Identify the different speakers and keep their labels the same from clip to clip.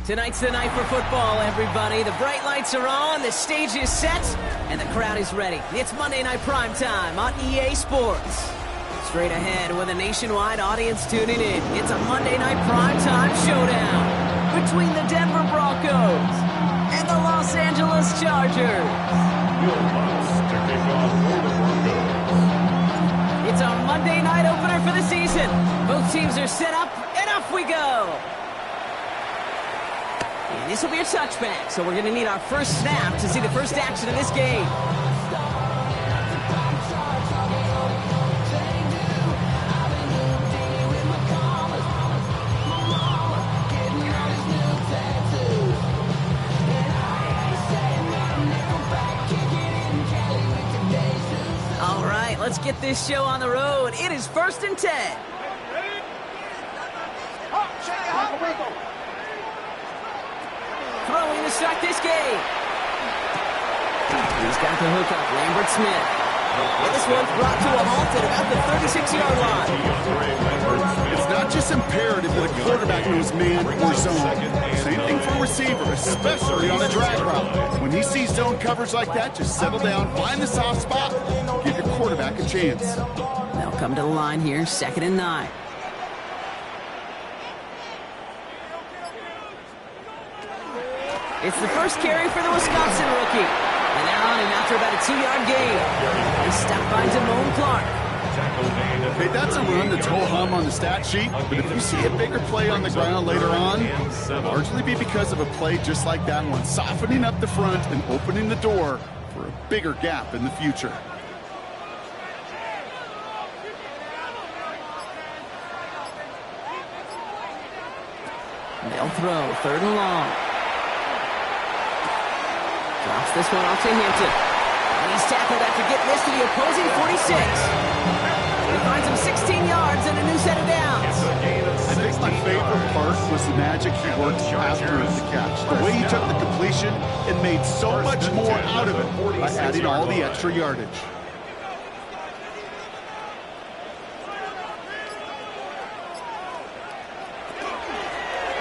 Speaker 1: Tonight's the night for football, everybody. The bright lights are on, the stage is set, and the crowd is ready. It's Monday Night Primetime on EA Sports. Straight ahead with a nationwide audience tuning in. It's a Monday Night Primetime showdown between the Denver Broncos and the Los Angeles Chargers. It's our Monday night opener for the season. Both teams are set up, and off we go. And this will be a touchback, so we're going to need our first snap to see the first action of this game. All right, let's get this show on the road. It is 1st and 10. Throwing to start this game. He's got the hook up, Lambert Smith. And this one's brought to a halt at about the 36-yard line.
Speaker 2: It's not just imperative that a quarterback knows man or zone. Same thing for a receiver, especially on a drag route. When he sees zone coverage like that, just settle down, find the soft spot, give your quarterback a chance.
Speaker 1: They'll come to the line here, 2nd and 9. It's the first carry for the Wisconsin rookie. And they're on him after about a 2-yard gain. They stop by Damone Clark.
Speaker 2: Hey, that's a run that's ho-hum on the stat sheet, but if you see a bigger play on the ground later on, it'll largely be because of a play just like that one, softening up the front and opening the door for a bigger gap in the future.
Speaker 1: They'll throw, 3rd and long. Drops this one off to Hampton. And he's tackled after getting this to the opposing 46. He finds him 16 yards and a new set of downs.
Speaker 2: I think my favorite part was the magic he worked after the catch. The way he took the completion and made so much more out of it by adding all the extra yardage.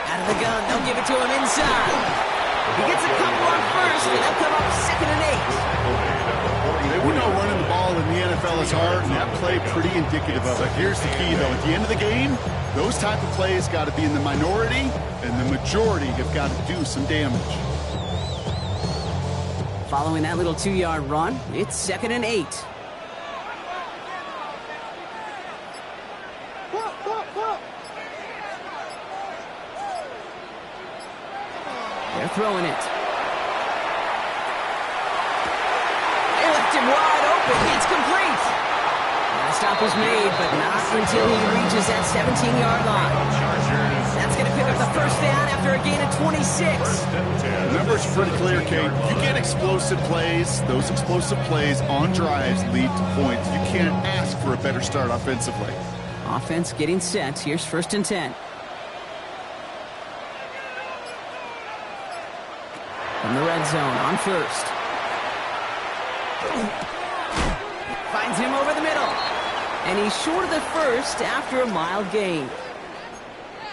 Speaker 1: Out of the gun, they'll give it to him inside. He gets a couple on first, and they'll come up 2nd and 8.
Speaker 2: We know running the ball in the NFL is hard, and that play pretty indicative of it. Here's the key, though. At the end of the game, those type of plays got to be in the minority, and the majority have got to do some damage.
Speaker 1: Following that little 2-yard run, it's 2nd and 8. They're throwing it. They left him wide open. It's complete. And a stop was made, but not until he reaches that 17-yard line. That's going to pick up the first down after a gain of 26.
Speaker 2: The number's pretty clear, Kate. You get explosive plays. Those explosive plays on drives lead to points. You can't ask for a better start offensively.
Speaker 1: Offense getting set. Here's 1st and 10. From the red zone on 1st. Finds him over the middle. And he's short of the first after a mild gain.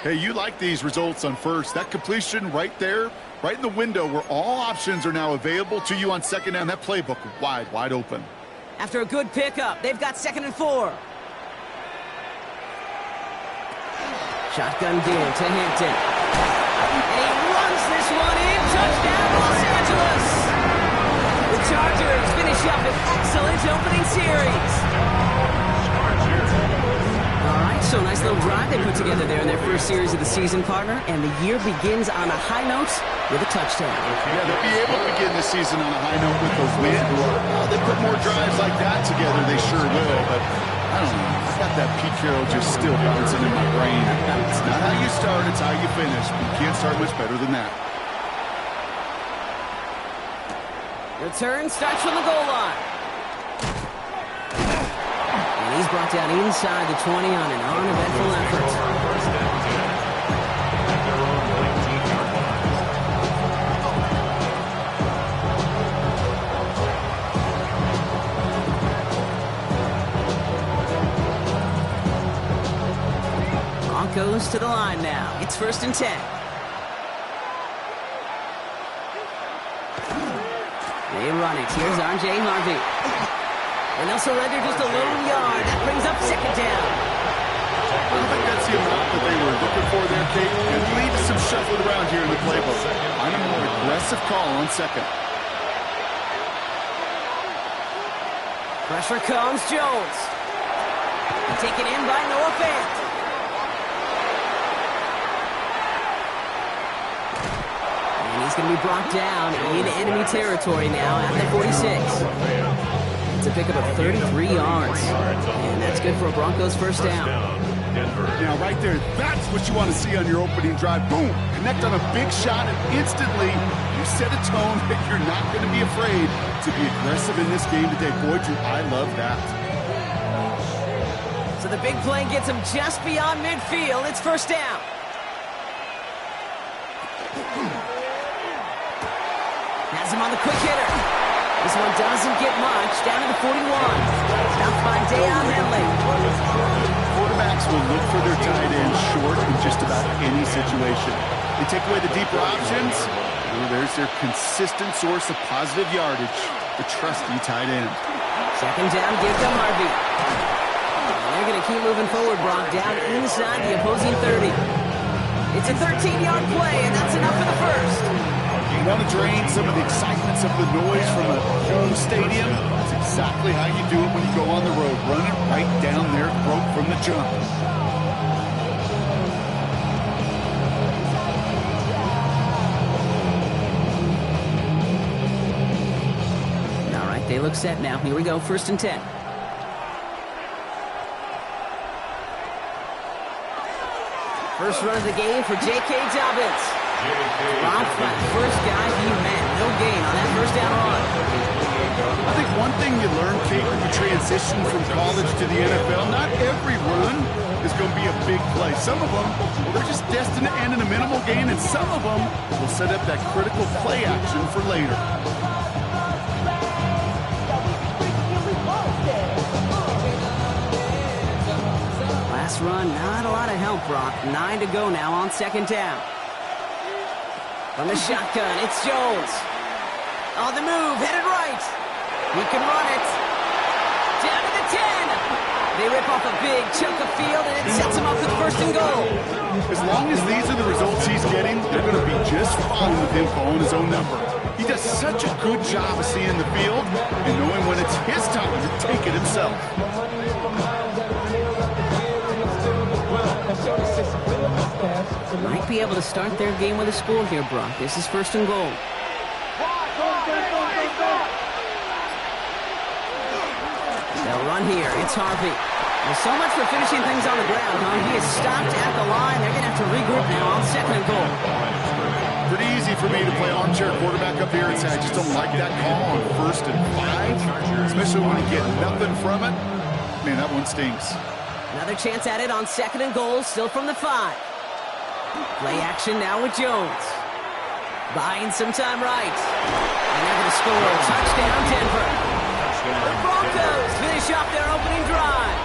Speaker 2: Hey, you like these results on 1st. That completion right there, right in the window where all options are now available to you on 2nd down. That playbook wide open.
Speaker 1: After a good pickup, they've got 2nd and 4. Shotgun deal to Hampton. And he runs this one in. Touchdown, Los Angeles. The Chargers finish up an excellent opening series. All right, so nice little drive they put together there in their first series of the season, partner. And the year begins on a high note with a touchdown.
Speaker 2: Yeah, they'll be able to begin the season on a high note with those wins. They put more drives like that together, they sure will. But I don't know. I got that Pete Carroll just still bouncing in my brain. It's not how you start, it's how you finish. You can't start much better than that.
Speaker 1: Return starts from the goal line. And he's brought down inside the 20 on an uneventful effort. Broncos to the line now. It's 1st and 10. They run it. Here's R.J. Harvey. And they'll surrender just a little yard. That brings up 2nd down.
Speaker 2: I don't think that's the amount that they were looking for there, Kate. It leaves some shuffling around here in the playbook. I'm a more aggressive call on 2nd.
Speaker 1: Pressure comes, Jones. Taken in by Noah Fant. And he's going to be brought down in enemy territory now at the 46. It's a pickup of 33 yards. And that's good for a Broncos 1st down.
Speaker 2: Now, right there, that's what you want to see on your opening drive. Boom! Connect on a big shot, and instantly you set a tone that you're not going to be afraid to be aggressive in this game today. Boy, do I love that.
Speaker 1: So the big play gets him just beyond midfield. It's 1st down. Has him on the quick hitter. This one doesn't get much. Down to the 41. Stopped by Deion Henley.
Speaker 2: Quarterbacks will look for their tight end short in just about any situation. They take away the deeper options. Well, there's their consistent source of positive yardage, the trusty tight end.
Speaker 1: 2nd down, give to Harvey. They're going to keep moving forward, Brock, down inside the opposing 30. It's a 13-yard play, and that's enough for the 1st.
Speaker 2: You want to drain some of the excitement, some of the noise from a home stadium? That's exactly how you do it when you go on the road. Run it right down their throat from the jump.
Speaker 1: All right, they look set now. Here we go, 1st and 10. First run of the game for J.K. Dobbins. Rob Flat, first guy he met. No gain on that 1st down run.
Speaker 2: I think one thing you learn, Kate, when you transition from college to the NFL, not every run is going to be a big play. Some of them, well, they're just destined to end in a minimal gain, and some of them will set up that critical play action for later.
Speaker 1: Last run, not a lot of help, Brock. 9 to go now on 2nd down. From the shotgun, it's Jones. On the move, headed right. He can run it. Down to the 10. They rip off a big chunk of field, and it sets him up with 1st and goal.
Speaker 2: As long as these are the results he's getting, they're going to be just fine with him calling his own number. He does such a good job of seeing the field and knowing when it's his time to take it himself.
Speaker 1: Might be able to start their game with a score here, Brock. This is 1st and goal. They'll run here. It's Harvey. Well, so much for finishing things on the ground, huh? He is stopped at the line. They're going to have to regroup now on 2nd and goal.
Speaker 2: Pretty easy for me to play armchair quarterback up here and say I just don't like that call on 1st and 5, especially when you get nothing from it. Man, that one stings.
Speaker 1: Another chance at it on 2nd and goal, still from the 5. Play action now with Jones. Buying some time right. And they're going to score. Touchdown, Denver. The Broncos finish off their opening drive.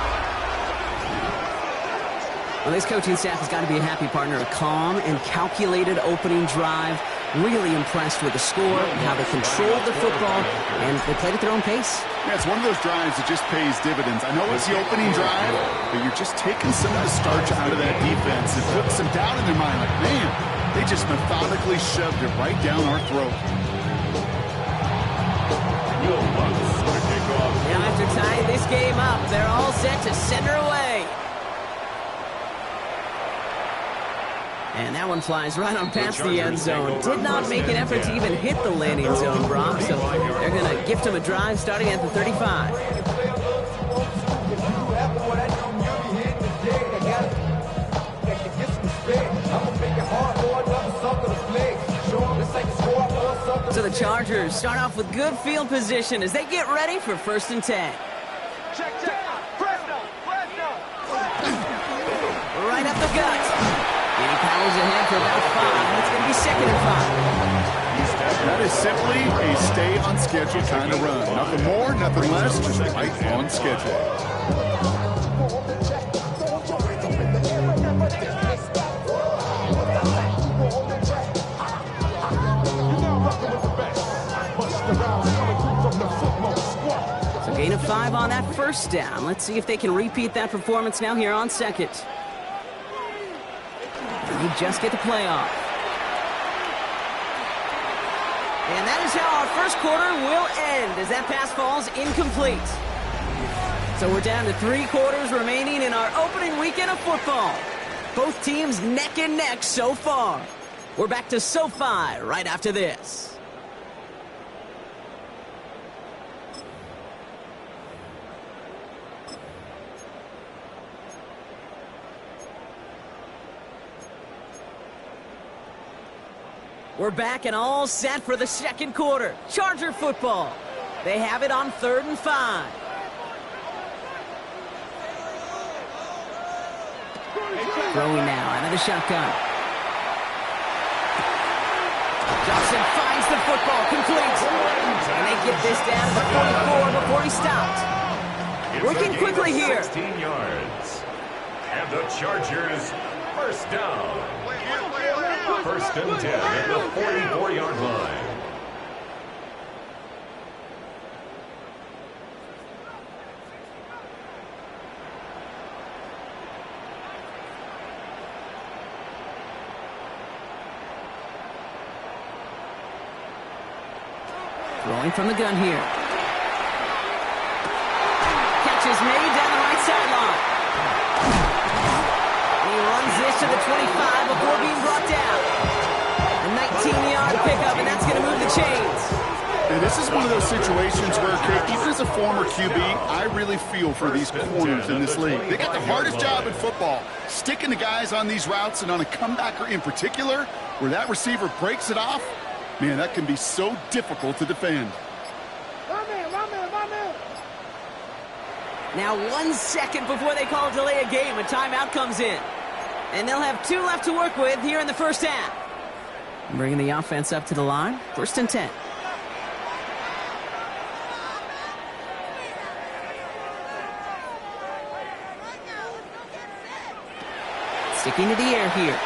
Speaker 1: Well, this coaching staff has got to be a happy partner. A calm and calculated opening drive. Really impressed with the score, how they controlled the football, and they played at their own pace.
Speaker 2: Yeah, it's one of those drives that just pays dividends. I know it's the opening drive, but you're just taking some of the starch out of that defense and putting some doubt in their mind. Like, man, they just methodically shoved it right down our throat.
Speaker 1: Now after tying this game up, they're all set to send her away. And that one flies right on past the end zone. Did not make an effort to even hit the landing zone, Brock. So they're going to gift him a drive starting at the 35. So the Chargers start off with good field position as they get ready for 1st and 10.
Speaker 3: Check. Press down.
Speaker 1: Right up the gut. And he powers ahead for about 5. It's going to be 2nd and 5.
Speaker 2: That is simply a stay on schedule kind of run. Nothing more, nothing less, just right on schedule.
Speaker 1: drive on that first down. Let's see if they can repeat that performance now here on second. They just get the play off. And that is how our first quarter will end as that pass falls incomplete. So we're down to 3 quarters remaining in our opening weekend of football. Both teams neck and neck so far. We're back to SoFi right after this. We're back and all set for the second quarter. Charger football. They have it on 3rd and 5. Throwing now out of the shotgun. Johnson finds the football, complete. And they get this down to the 44 before he stopped. Working quickly here.
Speaker 4: 16 yards. And the Chargers first down. First and 10 at the 44-yard line.
Speaker 1: Throwing from the gun here. Catch is made down the right sideline. He runs this to the 25 before being brought down. A 19-yard pickup, and that's going to move the chains.
Speaker 2: And this is one of those situations where, Kate, even as a former QB, I really feel for these corners in this league. They got the hardest job in football, sticking the guys on these routes and on a comebacker in particular, where that receiver breaks it off. Man, that can be so difficult to defend.
Speaker 1: Now 1 second before they call delay a game, a timeout comes in. And they'll have 2 left to work with here in the first half. Bringing the offense up to the line, 1st and 10. Sticking to the air here.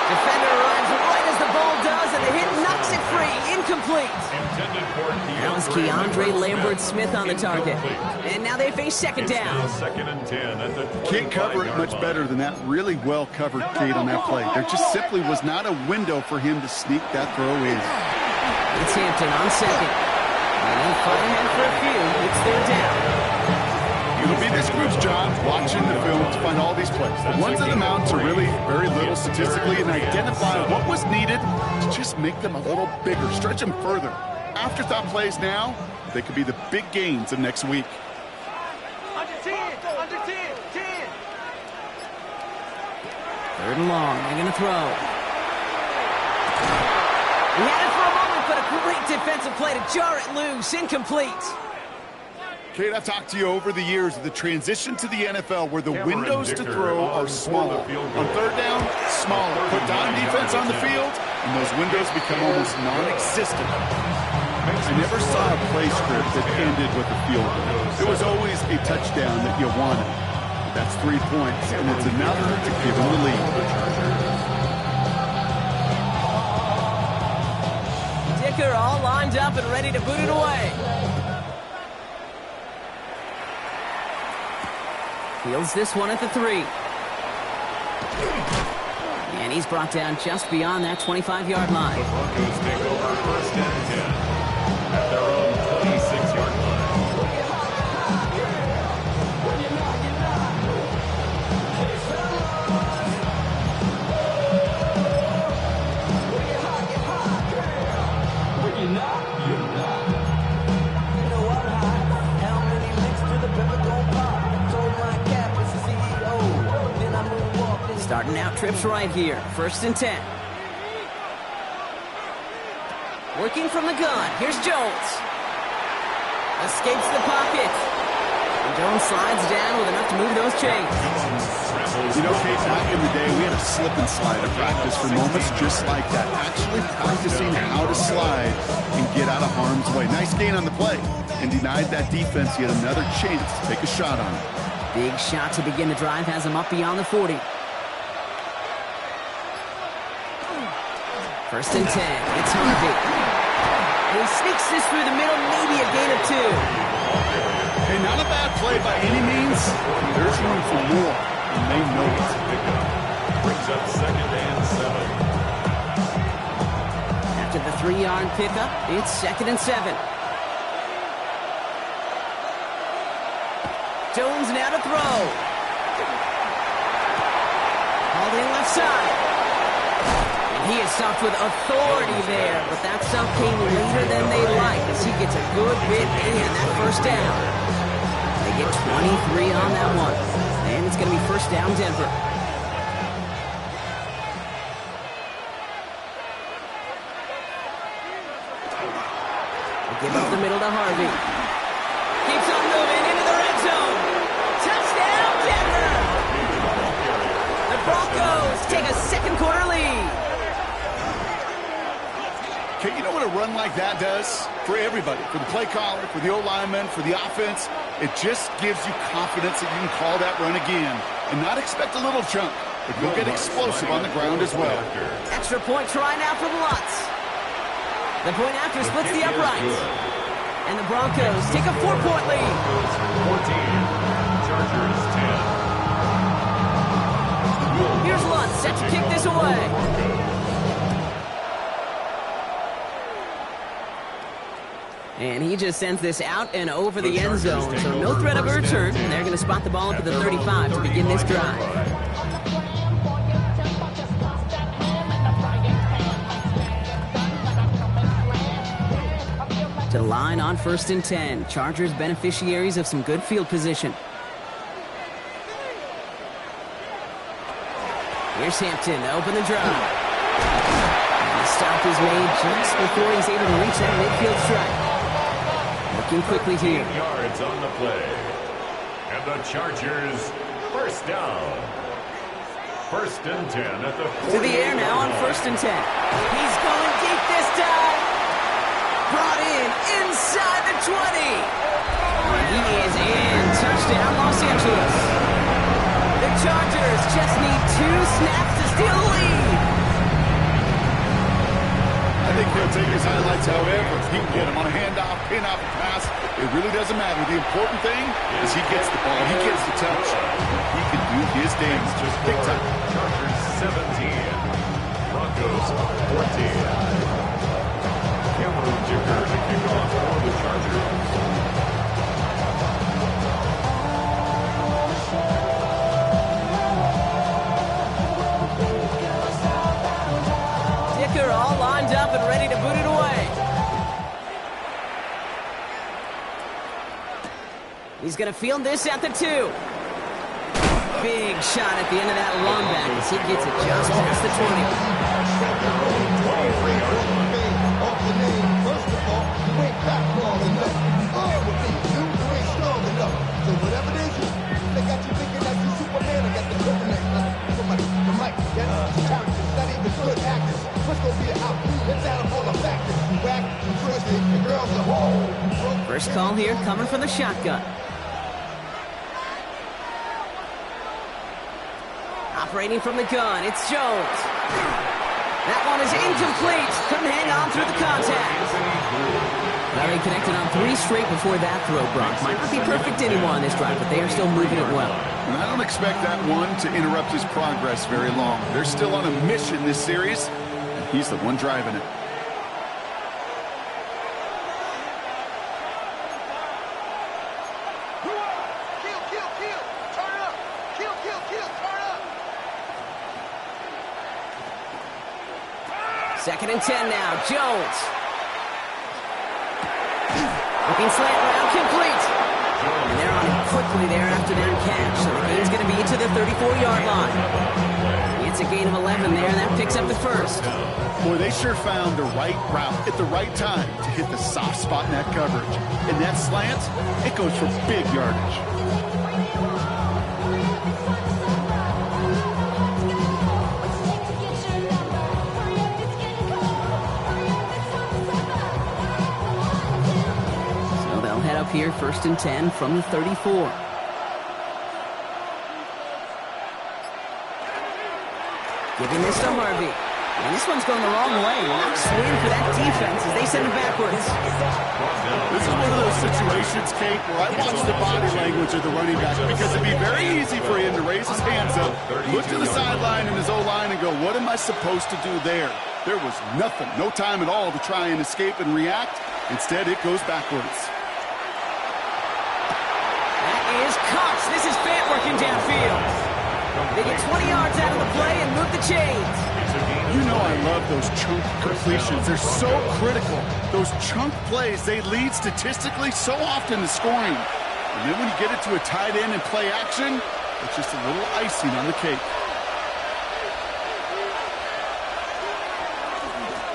Speaker 1: Defender arrives right as the ball does, and the hit knocks it free. Incomplete. That was Keandre Lambert-Smith on the target. And now they face second down.
Speaker 4: Second and 10 at the
Speaker 2: Can't cover it much better than that really well-covered Kate on that play. There just simply was not a window for him to sneak that throw in.
Speaker 1: It's Hampton on second. And they'll fight ahead for a few. It's their down.
Speaker 2: It'll be this group's job watching the film to find all these plays. The ones that amount to really very little statistically and identify what was needed to just make them a little bigger, stretch them further. Afterthought plays now, they could be the big gains of next week.
Speaker 3: Under 10, under 10, 10.
Speaker 1: 3rd and long, they're going to throw. He had it for a moment, but a great defensive play to jar it loose. Incomplete.
Speaker 2: Kate, I've talked to you over the years of the transition to the NFL where the windows to throw are smaller. On 3rd down, smaller. Put down defense on the field, and those windows become almost non-existent. I never saw a play script that ended with a field goal. It was always a touchdown that you wanted. That's 3 points, and it's another to give them the lead.
Speaker 1: Dicker all lined up and ready to boot it away. Fields this one at the 3. And he's brought down just beyond that 25-yard line.
Speaker 4: The Broncos take over first and 10 at their own 26-yard line.
Speaker 1: Starting out trips right here. 1st and 10. Working from the gun. Here's Jones. Escapes the pocket. And Jones slides down with enough to move those chains.
Speaker 2: You know, Kate, back in the day, we had a slip and slide of practice for moments just like that. Actually practicing how to slide and get out of harm's way. Nice gain on the play. And denied that defense yet another chance to take a shot on it.
Speaker 1: Big shot to begin the drive. Has him up beyond the 40. 1st and 10. It's Harvey. And he sneaks this through the middle, maybe a gain of 2.
Speaker 2: Hey, not a bad play by any means. There's room for more, and they know it.
Speaker 4: Brings up 2nd and 7.
Speaker 1: After the 3-yard pickup, it's 2nd and 7. Jones now to throw. Hauled in left side. And he is stopped with authority there, but that stop came later than they like as he gets a good bit in that first down. They get 23 on that one. And it's going to be first down Denver. Give up the middle to Harvey. Keeps on moving into the red zone. Touchdown, Denver! The Broncos take a second-quarter lead.
Speaker 2: Okay, you know what a run like that does? For everybody, for the play caller, for the O-lineman, for the offense, it just gives you confidence that you can call that run again and not expect a little chunk, but you'll get explosive on the ground as well.
Speaker 1: Extra point try now from Lutz. The point after splits the uprights. And the Broncos take a 4-point lead.
Speaker 4: 14, Chargers 10.
Speaker 1: Here's Lutz set to kick this away. And he just sends this out and over the end zone, so no threat of a return. And they're going to spot the ball up at the 35 to begin this drive. To the line on 1st and 10. Chargers beneficiaries of some good field position. Here's Hampton to open the drive. And the stop is made just before he's able to reach that midfield strike. Looking quickly here.
Speaker 4: 8 yards on the play. And the Chargers first down. 1st and 10 at the 40.
Speaker 1: To the air now on 1st and 10. He's going deep this time. Brought in inside the 20. And he is in. Touchdown, Los Angeles. The Chargers just need 2 snaps to steal the lead.
Speaker 2: I think he'll take his highlights however he can get him on a handoff, pin off a pass. It really doesn't matter. The important thing is he gets the ball, he gets the touch. He can do his dance just big time.
Speaker 4: Chargers 17. Broncos 14. Cameron Dicker to kick off for the Chargers.
Speaker 1: Dicker all lined up and ready to boot it away. He's going to field this at the 2. Big shot at the end of that long back as he gets it just past the 20. First call here coming from the shotgun. Operating from the gun, it's Jones. That one is incomplete. Couldn't hang on through the contact. Well, they connected on 3 straight before that throw, Brock. Might not be perfect anymore on this drive, but they are still moving it well.
Speaker 2: And I don't expect that one to interrupt his progress very long. They're still on a mission this series, and he's the one driving it.
Speaker 1: Second and 10 now. Jones. Looking slant route complete. And they're on it quickly there after that catch. So the game's going to be to the 34-yard line. It's a gain of 11 there, and that picks up the first.
Speaker 2: Boy, they sure found the right route at the right time to hit the soft spot in that coverage. And that slant, it goes for big yardage.
Speaker 1: Up here, 1st and 10 from the 34. Giving this to Harvey. And this one's going the wrong way. Nice win for that defense as they send it backwards.
Speaker 2: This is one of those situations, Kate, where I watch the body language of the running back because it'd be very easy for him to raise his hands up, look to the sideline in his O-line and go, what am I supposed to do there? There was nothing, no time at all to try and escape and react. Instead, it goes backwards.
Speaker 1: That is Cox. This is Fant working downfield. They get 20 yards out of the play and move the chains.
Speaker 2: You know I love those chunk completions. They're so critical. Those chunk plays, they lead statistically so often to scoring. And then when you get it to a tight end and play action, it's just a little icing on the cake.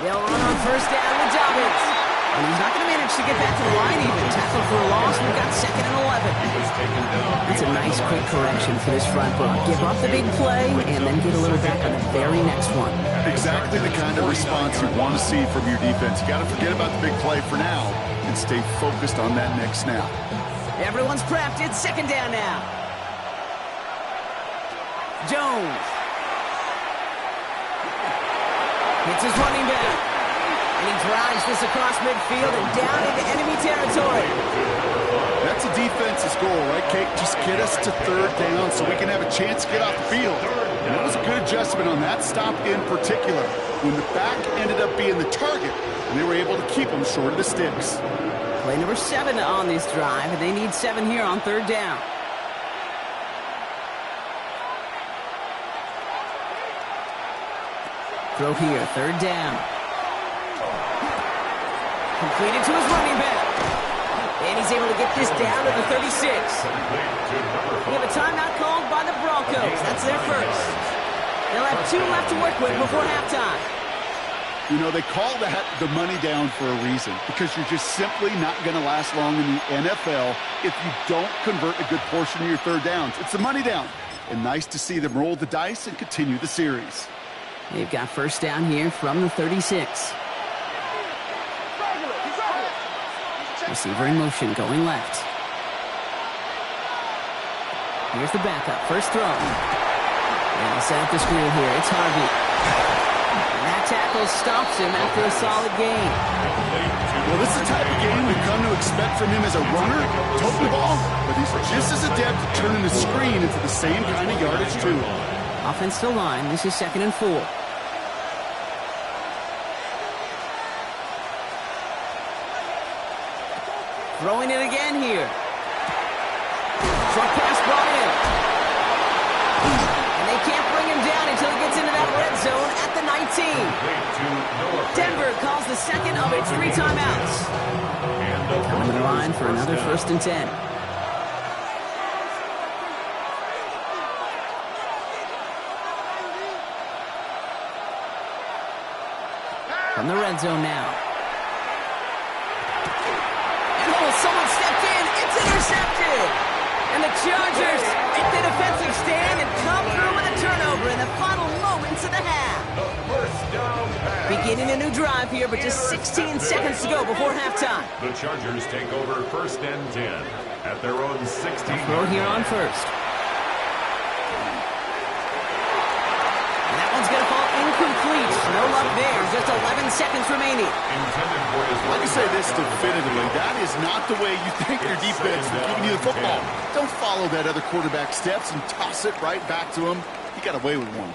Speaker 1: They'll run on first down with Dobbins. And he's not going to manage to get back to the line even. Tackle for a loss. We've got 2nd and 11. That's a nice quick correction for this front row. Give up the big play and then get a little back on the very next one.
Speaker 2: Exactly the kind of response you want to see from your defense. You got to forget about the big play for now and stay focused on that next snap.
Speaker 1: Everyone's prepped. It's 2nd down now. Jones. Hits his running back. And he drives this across midfield and down into enemy territory.
Speaker 2: That's a defense's goal, right, Kate? Just get us to 3rd down so we can have a chance to get off the field. And it was a good adjustment on that stop in particular when the back ended up being the target and they were able to keep them short of the sticks.
Speaker 1: Play number 7 on this drive, and they need 7 here on 3rd down. Throw here, 3rd down. Completed to his running back. And he's able to get this down to the 36. We have a timeout called by the Broncos. That's their first. They'll have 2 left to work with before halftime.
Speaker 2: You know, they call that the money down for a reason because you're just simply not going to last long in the NFL if you don't convert a good portion of your 3rd downs. It's the money down. And nice to see them roll the dice and continue the series.
Speaker 1: They've got first down here from the 36. Receiver in motion, going left. Here's the backup, first throw. And he'll set up the screen here. It's Harvey. And that tackle stops him after a solid gain.
Speaker 2: Well, this is the type of game we've come to expect from him as a runner, toting the ball, but he's just as adept at turning the screen into the same kind of yardage, too.
Speaker 1: Offense to line. This is 2nd and 4. Throwing it again here. Short pass brought in. And they can't bring him down until he gets into that red zone at the 19. Denver calls the 2nd of its 3 timeouts. Coming to the line for another 1st and 10. From the red zone now. Someone stepped in. It's intercepted. And the Chargers make the defensive stand and come through with a turnover in the final moments of the half. Beginning a new drive here, but just 16 seconds to go before halftime.
Speaker 4: The Chargers take over 1st and 10 at their own 16.
Speaker 1: Throw here on first. And that one's going to fall incomplete. No luck there. Just 11 seconds remaining.
Speaker 2: Let me say this definitively. That is not the way you think your defense is giving you the football. Don't follow that other quarterback steps and toss it right back to him. He got away with one.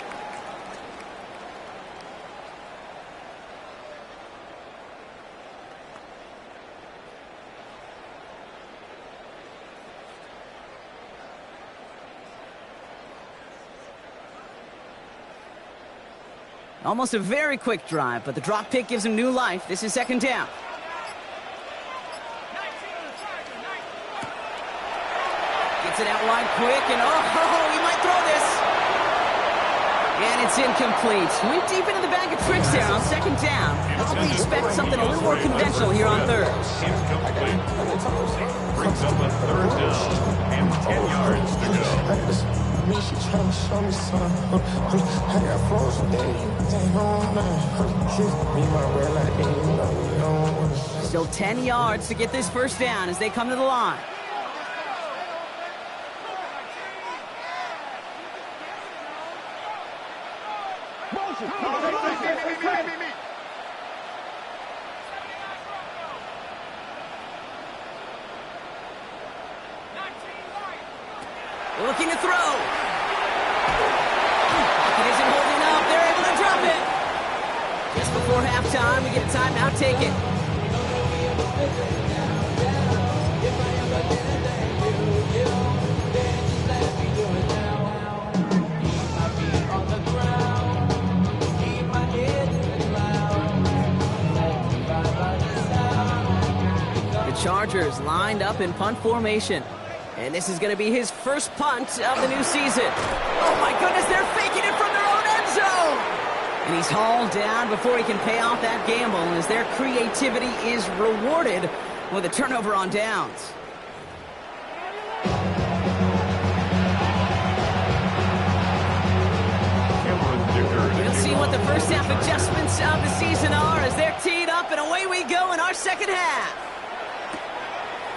Speaker 1: Almost a very quick drive, but the drop pick gives him new life. This is 2nd down. Gets it out wide quick, and he might throw this. And it's incomplete. Went deep into the bag of tricks there on 2nd down. Probably expect something a little more conventional here on 3rd.
Speaker 4: Incomplete. Brings up a 3rd down and 10 yards to go. She tryna show me something. I got frozen days.
Speaker 1: Still 10 yards to get this first down as they come to the line. Looking to throw. It isn't holding up. They're able to drop it. Just before halftime, we get a timeout taken. The Chargers lined up in punt formation. And this is going to be his first punt of the new season. Oh my goodness, they're faking it from their own end zone! And he's hauled down before he can pay off that gamble as their creativity is rewarded with a turnover on downs. We'll see what the first half adjustments of the season are as they're teed up, and away we go in our second half.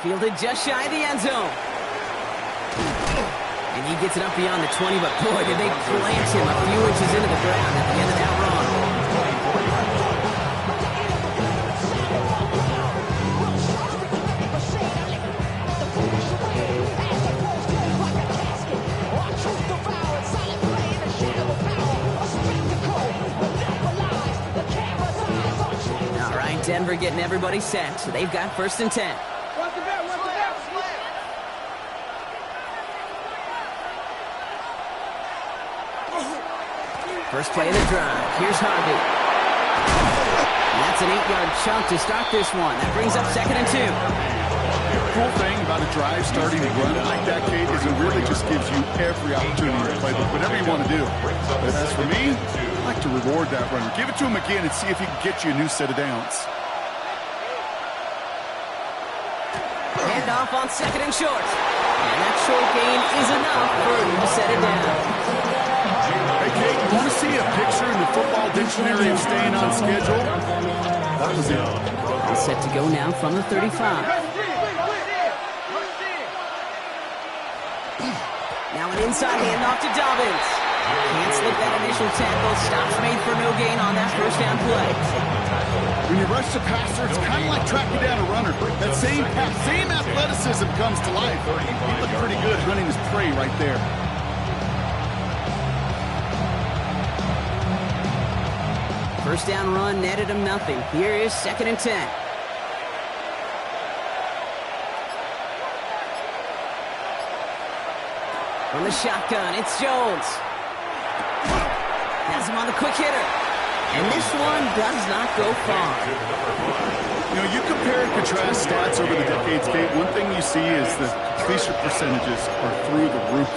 Speaker 1: Fielded just shy of the end zone. And he gets it up beyond the 20, but boy, did they plant him a few inches into the ground at the end of that run. All right, Denver getting everybody set, so they've got 1st and 10. First play of the drive. Here's Harvey. And that's an 8-yard chunk to start this one. That brings up 2nd and 2.
Speaker 2: The cool thing about a drive starting to run like that, Kate, is it really just gives you every opportunity to play whatever you want to do. But as for me, I like to reward that runner. Give it to him again and see if he can get you a new set of downs.
Speaker 1: Hand off on 2nd and short. And that short gain is enough for him to set it down.
Speaker 2: Hey, Kate, you want to see a picture in the football dictionary of staying on schedule? That was it.
Speaker 1: He's set to go now from the 35. Now an inside handoff to Dobbins. Can't slip that initial tackle. Stops made for no gain on that first down play.
Speaker 2: When you rush the passer, it's kind of like tracking down a runner. That same athleticism comes to life. He looked pretty good hunting his prey right there.
Speaker 1: First down run netted him nothing. Here is 2nd and 10. From the shotgun, it's Jones. Has him on the quick hitter. And this one does not go far.
Speaker 2: You know, you compare and contrast stats over the decades, Kate. One thing you see is the completion percentages are through the roof.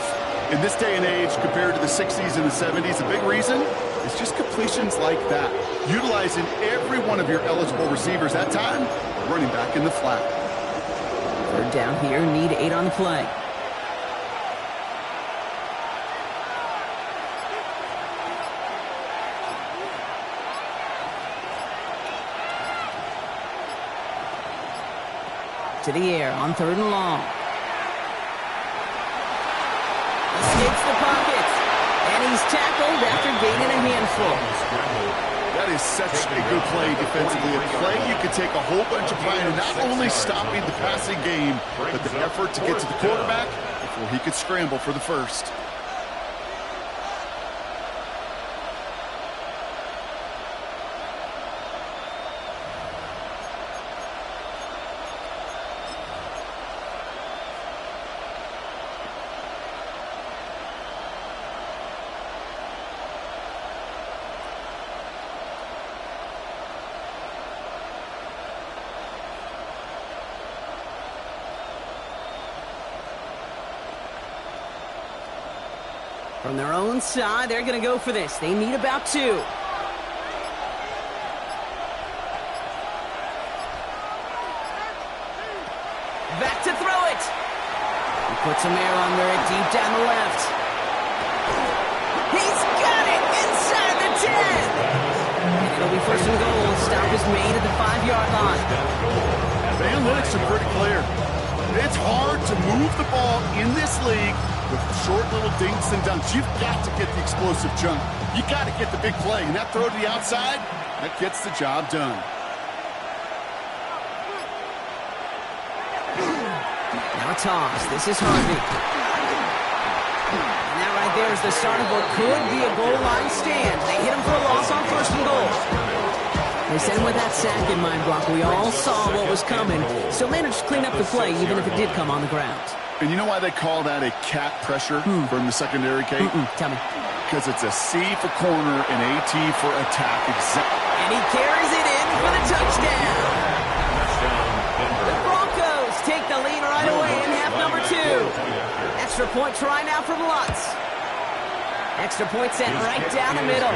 Speaker 2: In this day and age, compared to the 60s and the 70s, a big reason is just completions like that. Utilizing every one of your eligible receivers that time, running back in the flat.
Speaker 1: 3rd down here, need 8 on the play. To the air on 3rd and long. Escapes the pocket. And he's tackled after gaining a handful.
Speaker 2: That is such a good play defensively. A play you could take a whole bunch of pride in not only stopping the passing game, but the effort to get to the quarterback before he could scramble for the first.
Speaker 1: From their own side, they're going to go for this. They need about 2. Back to throw it. He puts some air under it deep down the left. He's got it inside the 10. And it'll be 1st and goal. Stop is made at the 5-yard line.
Speaker 2: The analytics are pretty clear. It's hard to move the ball in this league with short little dinks and dunks. You've got to get the explosive jump. You got to get the big play. And that throw to the outside, that gets the job done.
Speaker 1: Now a toss. This is Harvey. And that right there is the start of what could be a goal line stand. They hit him for a loss on 1st and goal. They sent him with that sack in mind, Brock. We all saw what was coming. Still managed to clean up the play, even if it did come on the ground.
Speaker 2: And you know why they call that a cat pressure from the secondary, Kate?
Speaker 1: Tell me.
Speaker 2: Because it's a C for corner and a T for attack.
Speaker 1: And he carries it in for the touchdown. The Broncos take the lead right away in half number 2. Extra point try now from Lutz. Extra point sent right down the middle.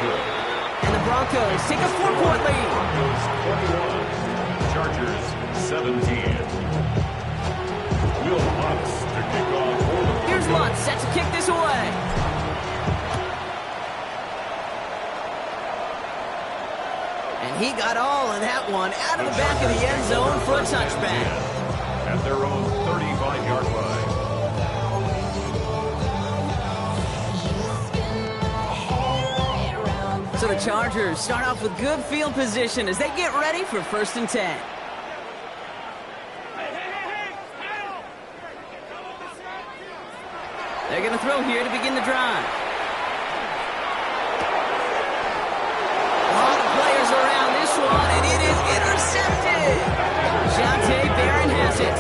Speaker 1: And the Broncos take a 4-point lead.
Speaker 5: Chargers 17. Will Lutz to kick off.
Speaker 1: Here's Lutz set to kick this away. And he got all of that one out of the back of the end zone for a touchback.
Speaker 5: At their own 35-yard line.
Speaker 1: So the Chargers start off with good field position as they get ready for 1st and 10. They're going to throw here to begin the drive. A lot of players around this one, and it is intercepted. Jonte Barron has it.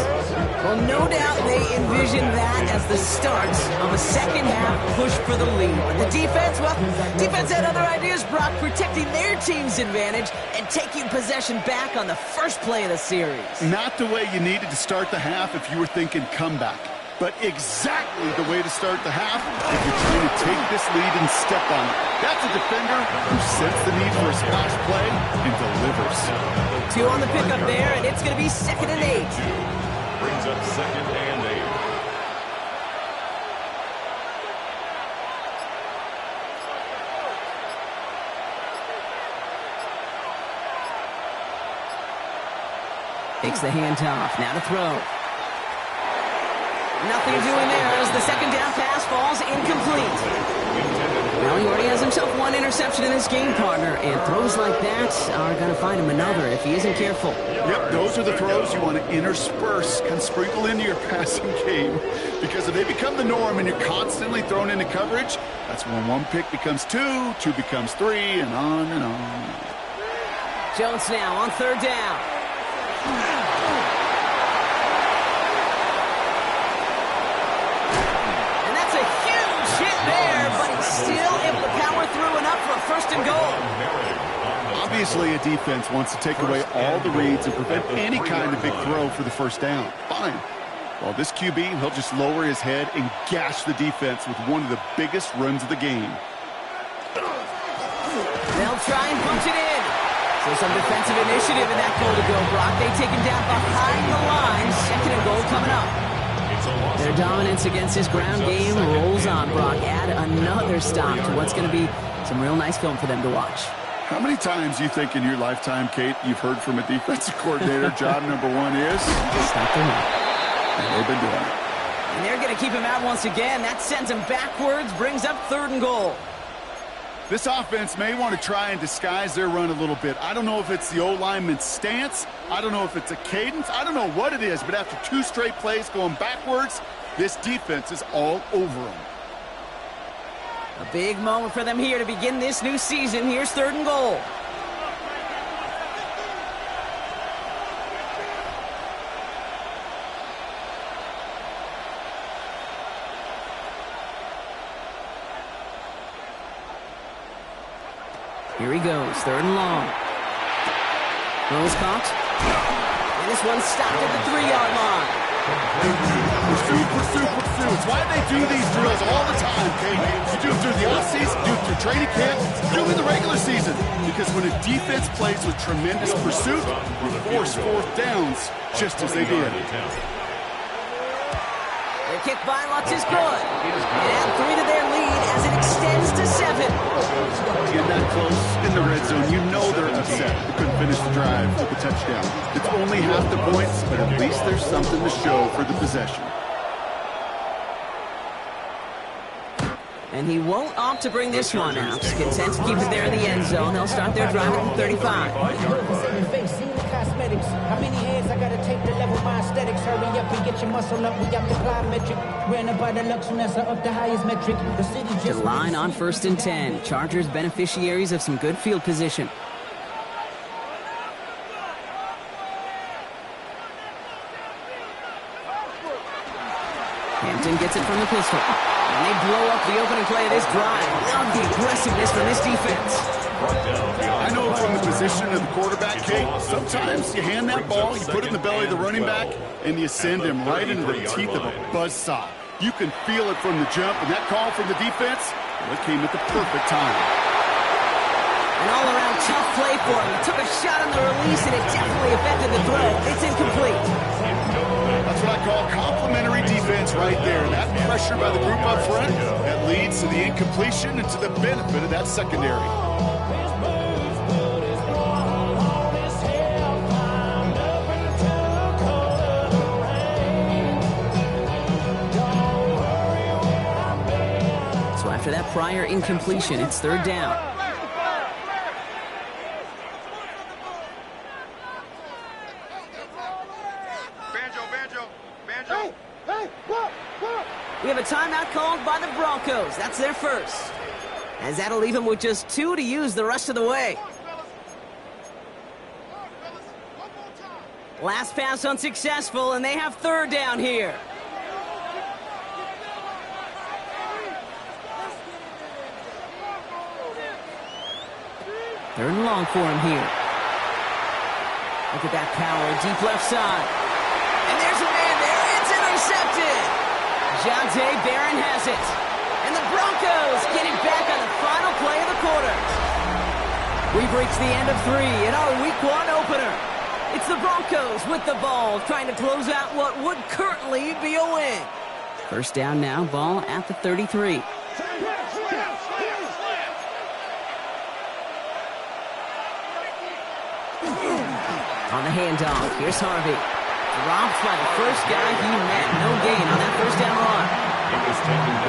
Speaker 1: Well, no doubt they envision that as the start of a second-half push for the lead. But the defense, well, defense had other ideas, Brock, protecting their team's advantage and taking possession back on the first play of the series.
Speaker 2: Not the way you needed to start the half if you were thinking comeback, but exactly the way to start the half if you're trying to take this lead and step on it. That's a defender who sets the need for a splash play and delivers.
Speaker 1: 2 on the pickup there, and it's going to be 2nd and 8.
Speaker 5: Brings up 2nd and 8.
Speaker 1: Takes the handoff. Now to throw. Nothing doing there as the second down pass falls incomplete. Well, he already has himself 1 interception in his game, partner, and throws like that are going to find him another if he isn't careful.
Speaker 2: Yep, those are the throws you want to intersperse, kind of sprinkle into your passing game, because if they become the norm and you're constantly thrown into coverage, that's when 1 pick becomes 2, 2 becomes 3, and on and on.
Speaker 1: Jones now on 3rd down. And that's a huge hit there, but he's still able to power through enough for a 1st and goal.
Speaker 2: Obviously, a defense wants to take away all the reads and prevent any kind of big throw for the 1st down. Fine. Well, this QB, he'll just lower his head and gash the defense with one of the biggest runs of the game.
Speaker 1: They'll try and punch it in. So some defensive initiative in that goal to go, Brock. They take him down behind the line. 2nd and goal coming up. Their dominance against this ground game rolls on, Brock. Add another stop to what's going to be some real nice film for them to watch.
Speaker 2: How many times do you think in your lifetime, Kate, you've heard from a defensive coordinator, job number 1 is?
Speaker 1: Stop the run.
Speaker 2: And they've been doing it.
Speaker 1: And they're going to keep him out once again. That sends him backwards, brings up 3rd and goal.
Speaker 2: This offense may want to try and disguise their run a little bit. I don't know if it's the O-lineman's stance. I don't know if it's a cadence. I don't know what it is, but after 2 straight plays going backwards, this defense is all over them.
Speaker 1: A big moment for them here to begin this new season. Here's 3rd and goal. Here he goes, 3rd and long. Throws caught. And this one's stopped at the 3-yard line.
Speaker 2: Pursuit, pursuit, pursuit. It's why they do these drills all the time, Kate. You do it through the offseason, do it through training camp, do it in the regular season. Because when a defense plays with tremendous pursuit, you force 4th downs, just as they did.
Speaker 1: The kick by Lutz is good. And 3 to their lead as it extends to 7.
Speaker 2: Get that close in the red zone, you know they're upset. They couldn't finish the drive with a touchdown. It's only half the points, but at least there's something to show for the possession.
Speaker 1: And he won't opt to bring this one out. He's content to keep it there in the end zone. They'll start their drive at the 35.
Speaker 6: Cosmetics. How many hands I gotta take to level my aesthetics? Hurry up and get your muscle up. We up the plyometric. Ran up by the Lux when that's up the highest metric. The city just
Speaker 1: The line on 1st and 10. Chargers beneficiaries of some good field position. Hampton gets it from the pistol. And they blow up the opening play of this drive. Love the aggressiveness from this defense.
Speaker 2: I know from the position of the quarterback, Kate, sometimes you hand that ball, you put it in the belly of the running back, and you send him right into the teeth of a buzzsaw. You can feel it from the jump, and that call from the defense, well, it came at the perfect time.
Speaker 1: An all-around tough play for him. He took a shot on the release, and it definitely affected the throw. It's incomplete.
Speaker 2: That's what I call complimentary defense right there. That pressure by the group up front, that leads to the incompletion and to the benefit of that secondary.
Speaker 1: So after that prior incompletion, it's 3rd down. We have a timeout called by the Broncos. That's their first. As that'll leave them with just 2 to use the rest of the way. Last pass unsuccessful, and they have 3rd down here. Third and long for him here. Look at that power, deep left side. And there's a man there. It's intercepted. Jonte Barron has it. And the Broncos get it back on the final play of the quarter. We've reached the end of 3 in our Week 1 opener. It's the Broncos with the ball, trying to close out what would currently be a win. First down now, ball at the 33. On the handoff, here's Harvey. Dropped by the first guy he met. No gain on that first down run.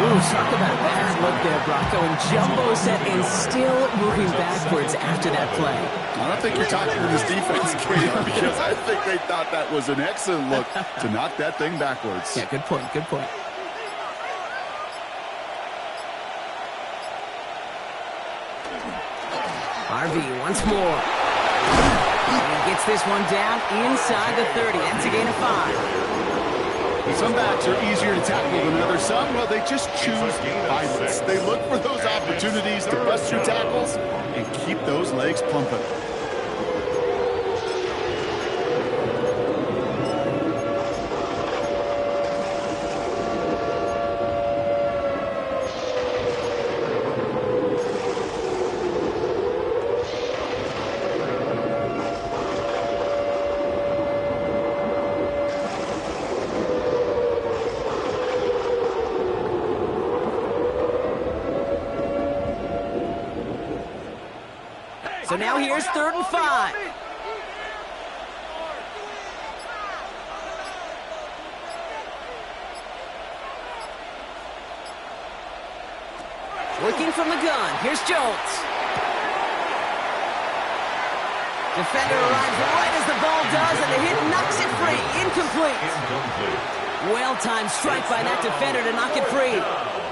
Speaker 1: Ooh, talk about a bad look there, Bronco. And jumbo set and still moving backwards after that play.
Speaker 2: I don't think you're talking to this defense, Kate, because I think they thought that was an excellent look to knock that thing backwards.
Speaker 1: Yeah, good point, good point. Harvey once more. He gets this one down inside the 30. That's a gain of 5.
Speaker 2: Some backs are easier to tackle than others. Some, well, they just choose violence. They look for those opportunities to bust through tackles and keep those legs pumping.
Speaker 1: So now here's 3rd and 5. Looking from the gun. Here's Jones. Defender arrives right as the ball does, and the hit knocks it free. Incomplete. Well-timed strike by that defender to knock it free.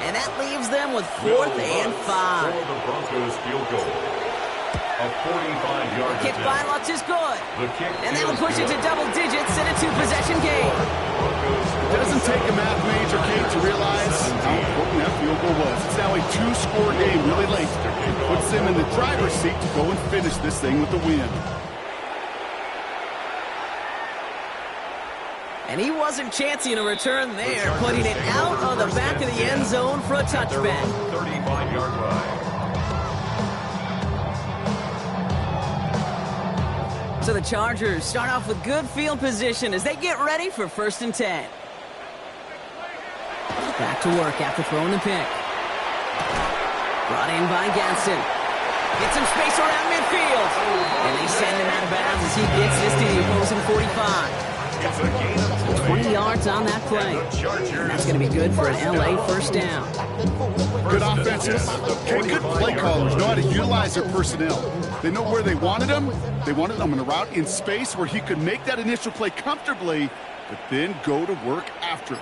Speaker 1: And that leaves them with 4th and 5.
Speaker 5: For the Broncos field goal. A 45-yard
Speaker 1: Kick by Lutz is good. And that'll push it to double digits in a 2-possession game.
Speaker 2: It doesn't take a math major, Kate, to realize how important that field goal was. It's now a 2-score game really late. It puts them in the driver's seat to go and finish this thing with the win.
Speaker 1: And he wasn't chancing a return there, putting it out on the back of the end zone for a touchback.
Speaker 5: 35-yard line.
Speaker 1: So the Chargers start off with good field position as they get ready for 1st and 10. Back to work after throwing the pick. Brought in by Ganson. Gets some space around midfield. And they send him out of bounds as he gets this to the opposing 45.
Speaker 5: It's a gain of
Speaker 1: 20 yards on that play. And that's going to be good for an LA first down.
Speaker 2: Good offenses. Okay, good play callers know how to utilize their personnel. They know where they wanted him. They wanted him in a route in space where he could make that initial play comfortably, but then go to work after it.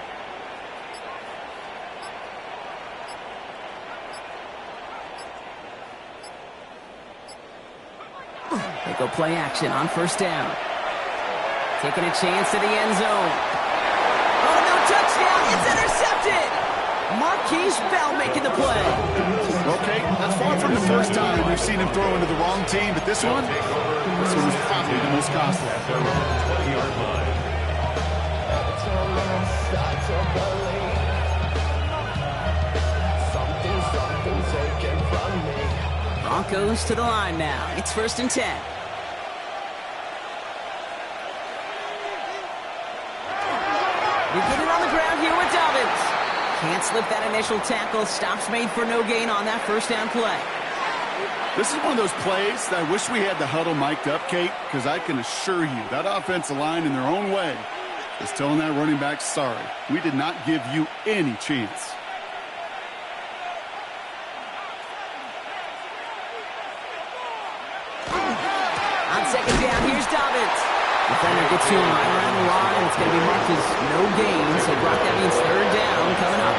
Speaker 1: They go play action on first down. Taking a chance to the end zone. Oh, no touchdown. It's intercepted. Marquise Bell making the play.
Speaker 2: Okay, that's far from the first time we've seen him throw into the wrong team, but this one was probably the most costly.
Speaker 5: at their own 20-yard line.
Speaker 1: Broncos to the line now. It's 1st and 10. You get it on the ground here with Dobbins. Can't slip that initial tackle. Stops made for no gain on that first down play.
Speaker 2: This is one of those plays that I wish we had the huddle mic'd up, Kate, because I can assure you that offensive line in their own way is telling that running back, sorry, we did not give you any chance.
Speaker 1: On second down, here's Dobbins. Defender gets to him right around the line. It's going to be marked as no gain. So, Brock, that means 3rd down coming up.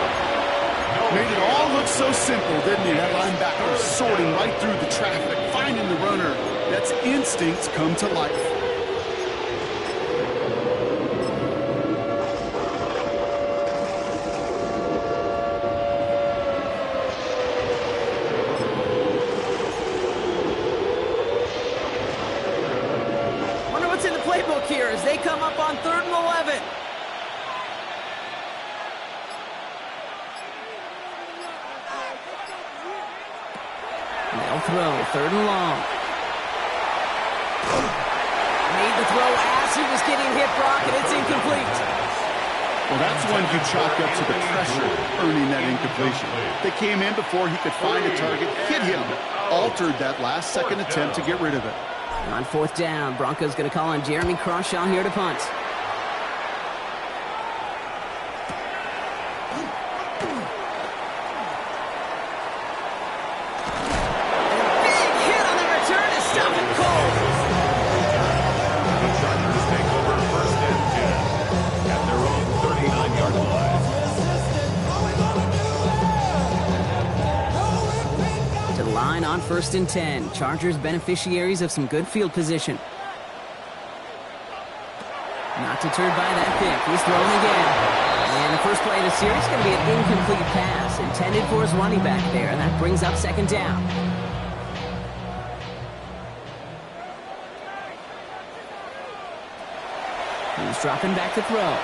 Speaker 2: Made it all look so simple, didn't he? That linebacker sorting right through the traffic, finding the runner. That's instincts come to life.
Speaker 1: Wonder what's in the playbook here as they come up on 3rd and 11. They'll throw, 3rd and long. Made the throw as he was getting hit, Brock, and it's incomplete.
Speaker 2: Well, that's when you chalk up to the pressure earning that incompletion. They came in before he could find a target, hit him, altered that last-second attempt to get rid of it.
Speaker 1: On 4th down, Broncos going to call on Jeremy Crawshaw here to punt. On 1st and 10. Chargers beneficiaries of some good field position. Not deterred by that pick. He's throwing again. And the first play of the series is going to be an incomplete pass intended for his running back there. And that brings up 2nd down. He's dropping back to throw.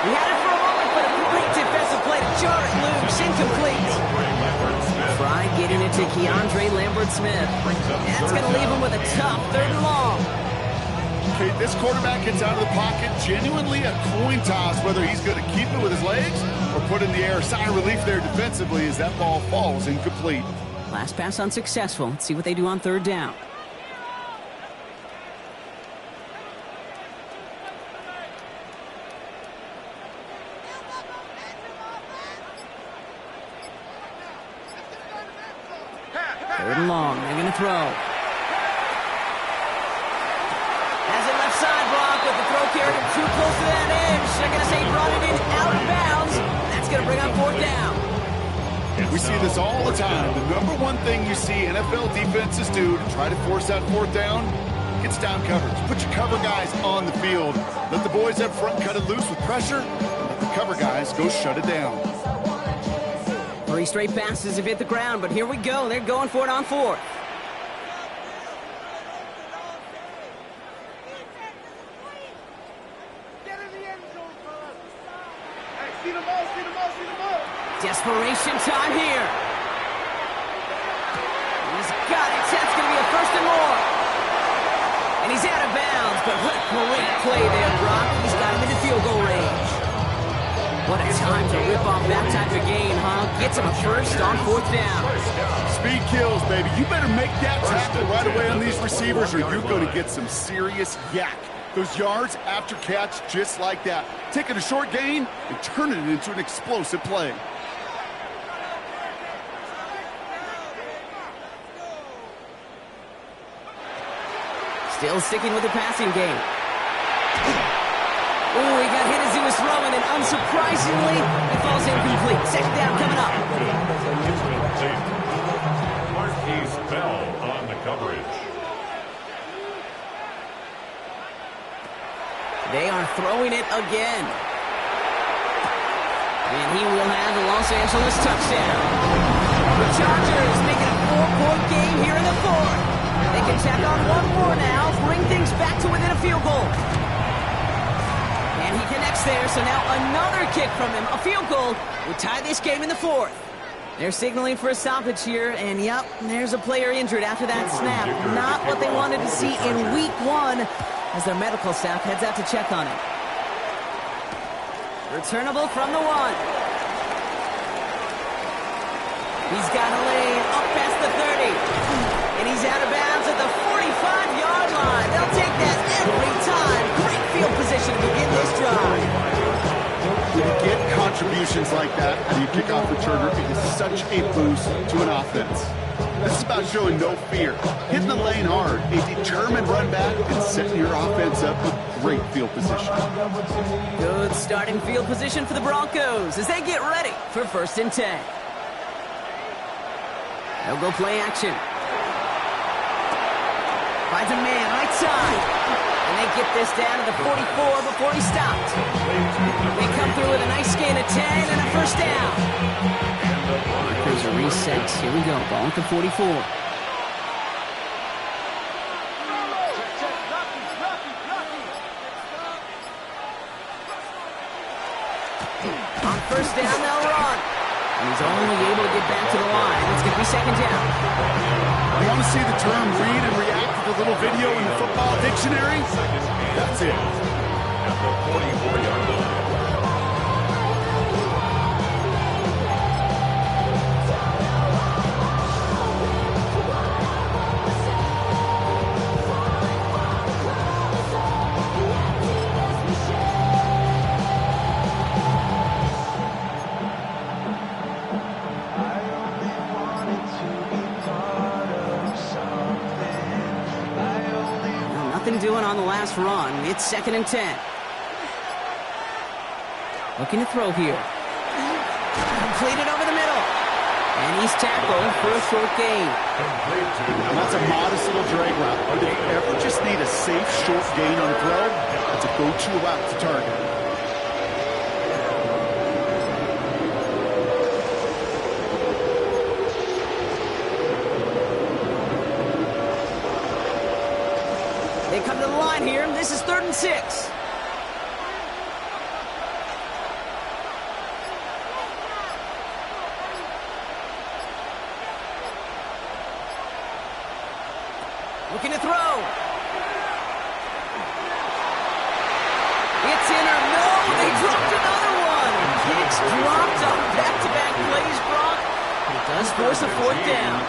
Speaker 1: He had it for a moment, but a great defensive play to jar it loose. Incomplete. Fry getting it to Keandre Lambert-Smith. That's going to leave him with a tough 3rd and long.
Speaker 2: Okay, this quarterback gets out of the pocket. Genuinely a coin toss whether he's going to keep it with his legs or put in the air. Sign of relief there defensively as that ball falls incomplete.
Speaker 1: Last pass unsuccessful. Let's see what they do on 3rd down. Long, they're going to throw. Has it left side, Brock, with the throw carried him too close to that edge. They're going to say brought it in out of bounds. That's going to bring up 4th down.
Speaker 2: We see this all the time. The number one thing you see NFL defenses do to try to force that 4th down, gets down coverage. Put your cover guys on the field. Let the boys up front cut it loose with pressure. Let the cover guys go shut it down.
Speaker 1: 3 straight passes have hit the ground, but here we go. They're going for it on 4th.
Speaker 3: Get in the end zone, fellas. Hey, see the ball, see the ball, see the ball.
Speaker 1: Desperation time here. He's got it. That's going to be a 1st and more. And he's out of bounds, but what a great play there, Brock. He's got him into field goal range. What a time to rip off that type of game, huh? Get gets him a first on 4th down.
Speaker 2: Speed kills, baby. You better make that tackle right away on these receivers or you're going to get some serious yak. Those yards after catch just like that. Taking a short gain and turning it into an explosive play.
Speaker 1: Still sticking with the passing game. Oh, he got hit as he was throwing, and unsurprisingly, it falls incomplete. 2nd down coming up.
Speaker 5: Marquise Bell on the coverage.
Speaker 1: They are throwing it again. And he will have the Los Angeles touchdown. The Chargers making a 4-point game here in the 4th. They can tack on one more now, bring things back to within a field goal. And he connects there, so now another kick from him. A field goal would tie this game in the 4th. They're signaling for a stoppage here, and yep, there's a player injured after that snap. Not what they wanted to see in week 1 as their medical staff heads out to check on him. Returnable from the 1. He's got a lane up past the 30. And he's out of bounds at the 45-yard line. They'll take that every time. Great field position to begin this drive.
Speaker 2: When you get contributions like that, and you kick off returner, it is such a boost to an offense. This is about showing no fear, hitting the lane hard, a determined run back, and setting your offense up with great field position.
Speaker 1: Good starting field position for the Broncos as they get ready for 1st and 10. They'll go play action. Finds a man right side. And they get this down to the 44 before he stopped. They come through with a nice gain of 10 and a 1st down. There's a reset. Here we go. Ball at the 44. On 1st down, they'll run. And he's only able to get back to the line. It's going to be 2nd down.
Speaker 2: You want to see the term read and react to the little video in the football dictionary? That's it.
Speaker 5: At the 44-yard line.
Speaker 1: Doing on the last run. It's 2nd and 10. Looking to throw here. Completed over the middle. And he's tackled for a short gain.
Speaker 2: Now that's a modest little drag route. But if you ever just need a safe short gain on a throw, that's a go-to route to target.
Speaker 1: They come to the line here. This is 3rd and 6. Looking to throw. It's in or no. They dropped another one. Kicks dropped on back-to-back plays, Brock. It does force a 4th down.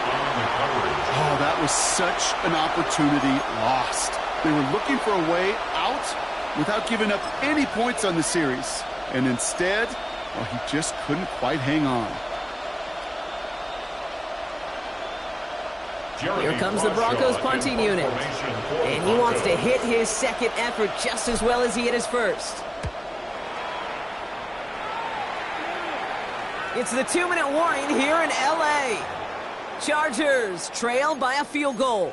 Speaker 2: Oh, that was such an opportunity lost. They were looking for a way out without giving up any points on the series. And instead, well, he just couldn't quite hang on.
Speaker 1: Here comes the Broncos punting unit. And he wants to hit his 2nd effort just as well as he hit his 1st. It's the 2-minute warning here in L.A. Chargers trail by a field goal.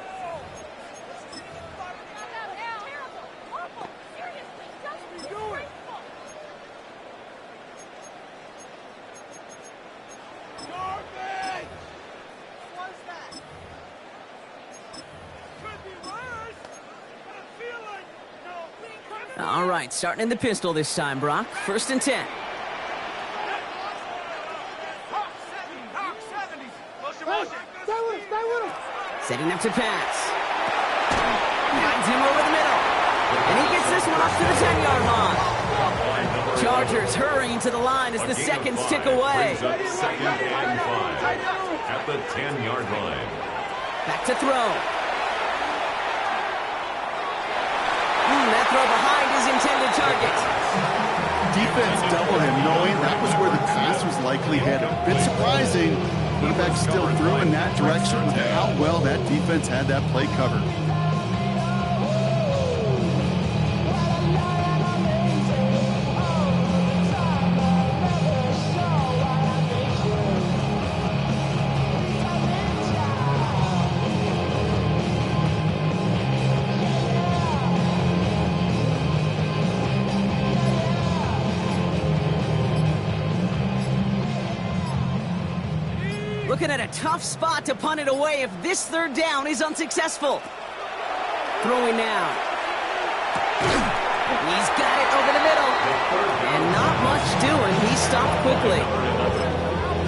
Speaker 1: All right, starting in the pistol this time, Brock. 1st and 10. Setting up to pass. Finds him over the middle. And he gets this one off to the 10-yard line. Chargers hurrying to the line as the seconds tick away.
Speaker 5: Second and 5 at the 10-yard line.
Speaker 1: Back to throw. That throw behind his intended target.
Speaker 2: Defense doubled him, knowing that was where the pass was likely headed. Bit surprising. Quarterback still threw in that direction with how well that defense had that play covered.
Speaker 1: Looking at a tough spot to punt it away if this third down is unsuccessful. Throwing now. He's got it over the middle. And not much doing. He stopped quickly.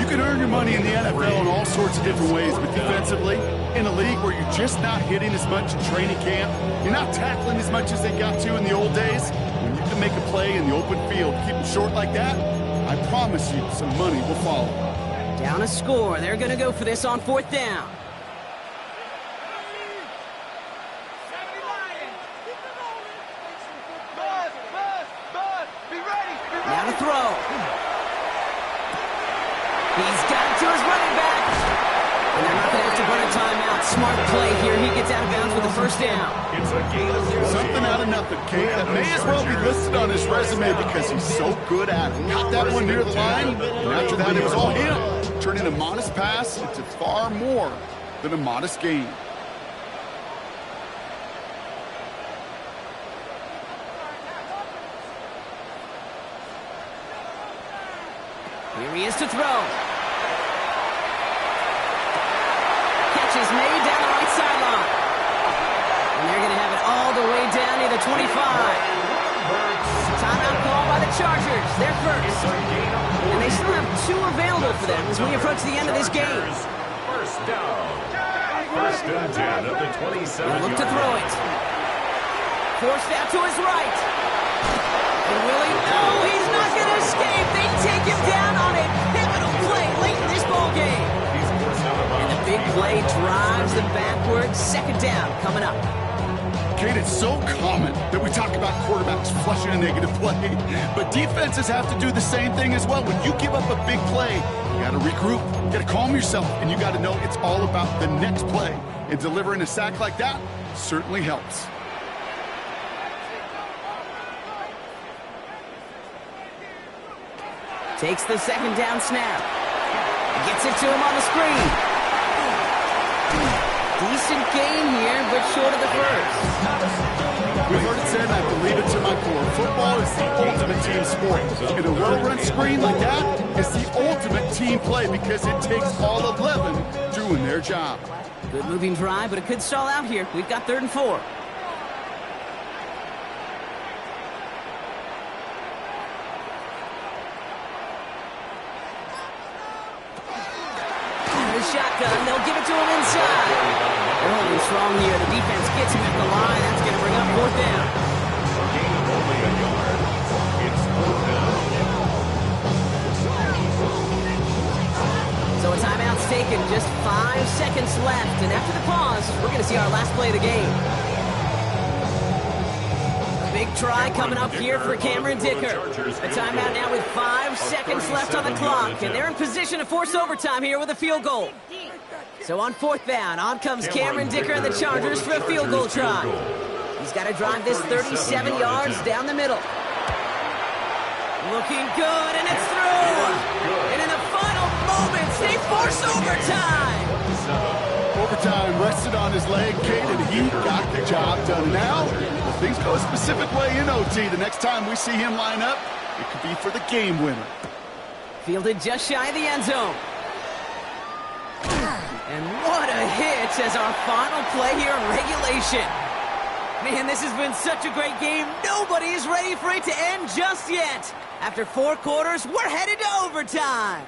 Speaker 2: You can earn your money in the NFL in all sorts of different ways, but defensively, in a league where you're just not hitting as much in training camp, you're not tackling as much as they got to in the old days, when you can make a play in the open field, keep them short like that, I promise you some money will follow.
Speaker 1: Down a score. They're going to go for this on fourth down. Now to throw. He's got it to his running back. And they're not going to have to run a timeout. Smart play here. He gets out of bounds with the first down.
Speaker 5: It's a gain of 0.
Speaker 2: Something out of nothing, Kate. That may as well be listed on his resume because he's so good at it. Got that one near the line, and after that it was all him. Turning a modest pass into far more than a modest gain.
Speaker 1: Here he is to throw. Catch is made down the right sideline. And they're going to have it all the way down near the 25. Timeout call by the Chargers. They're first. And they still have 2 available for them as we approach the end of this game.
Speaker 5: First down. First and 10 at the 27.
Speaker 1: Look to throw it. Forced out to his right. And will he? No, he's not going to escape. They take him down on a pivotal play late in this ball game. And the big play drives them backwards. Second down coming up.
Speaker 2: Kate, it's so common that we talk about quarterbacks flushing a negative play, but defenses have to do the same thing as well. When you give up a big play, you got to regroup, you got to calm yourself, and you got to know it's all about the next play. And delivering a sack like that certainly helps.
Speaker 1: Takes the second down snap. Gets it to him on the screen. Decent gain here, but short of the first.
Speaker 2: We've heard it said, and I believe it to my core. Football is the ultimate team sport. And a well-run screen like that is the ultimate team play because it takes all 11 doing their job.
Speaker 1: Good moving drive, but it could stall out here. We've got 3rd and 4. Shotgun, they'll give it to him inside. They're holding strong here. The defense gets him at the line. That's going to bring up 4th down.
Speaker 5: Gain of only a yard. It's 4th down.
Speaker 1: So a timeout's taken. Just 5 seconds left. And after the pause, we're going to see our last play of the game. Big try coming up here for Cameron Dicker. A timeout now with 5 seconds left on the clock, and they're in position to force overtime here with a field goal. So on 4th down, on comes Cameron Dicker and the Chargers for a field goal try. He's got to drive this 37 yards down the middle. Looking good, and it's through. And in the final moments, they force overtime.
Speaker 2: Overtime rested on his leg, Kate, and he got the job done. Now, if things go a specific way in OT, the next time we see him line up, it could be for the game winner.
Speaker 1: Fielded just shy of the end zone. And what a hit as our final play here in regulation. Man, this has been such a great game. Nobody is ready for it to end just yet. After 4 quarters, we're headed to overtime.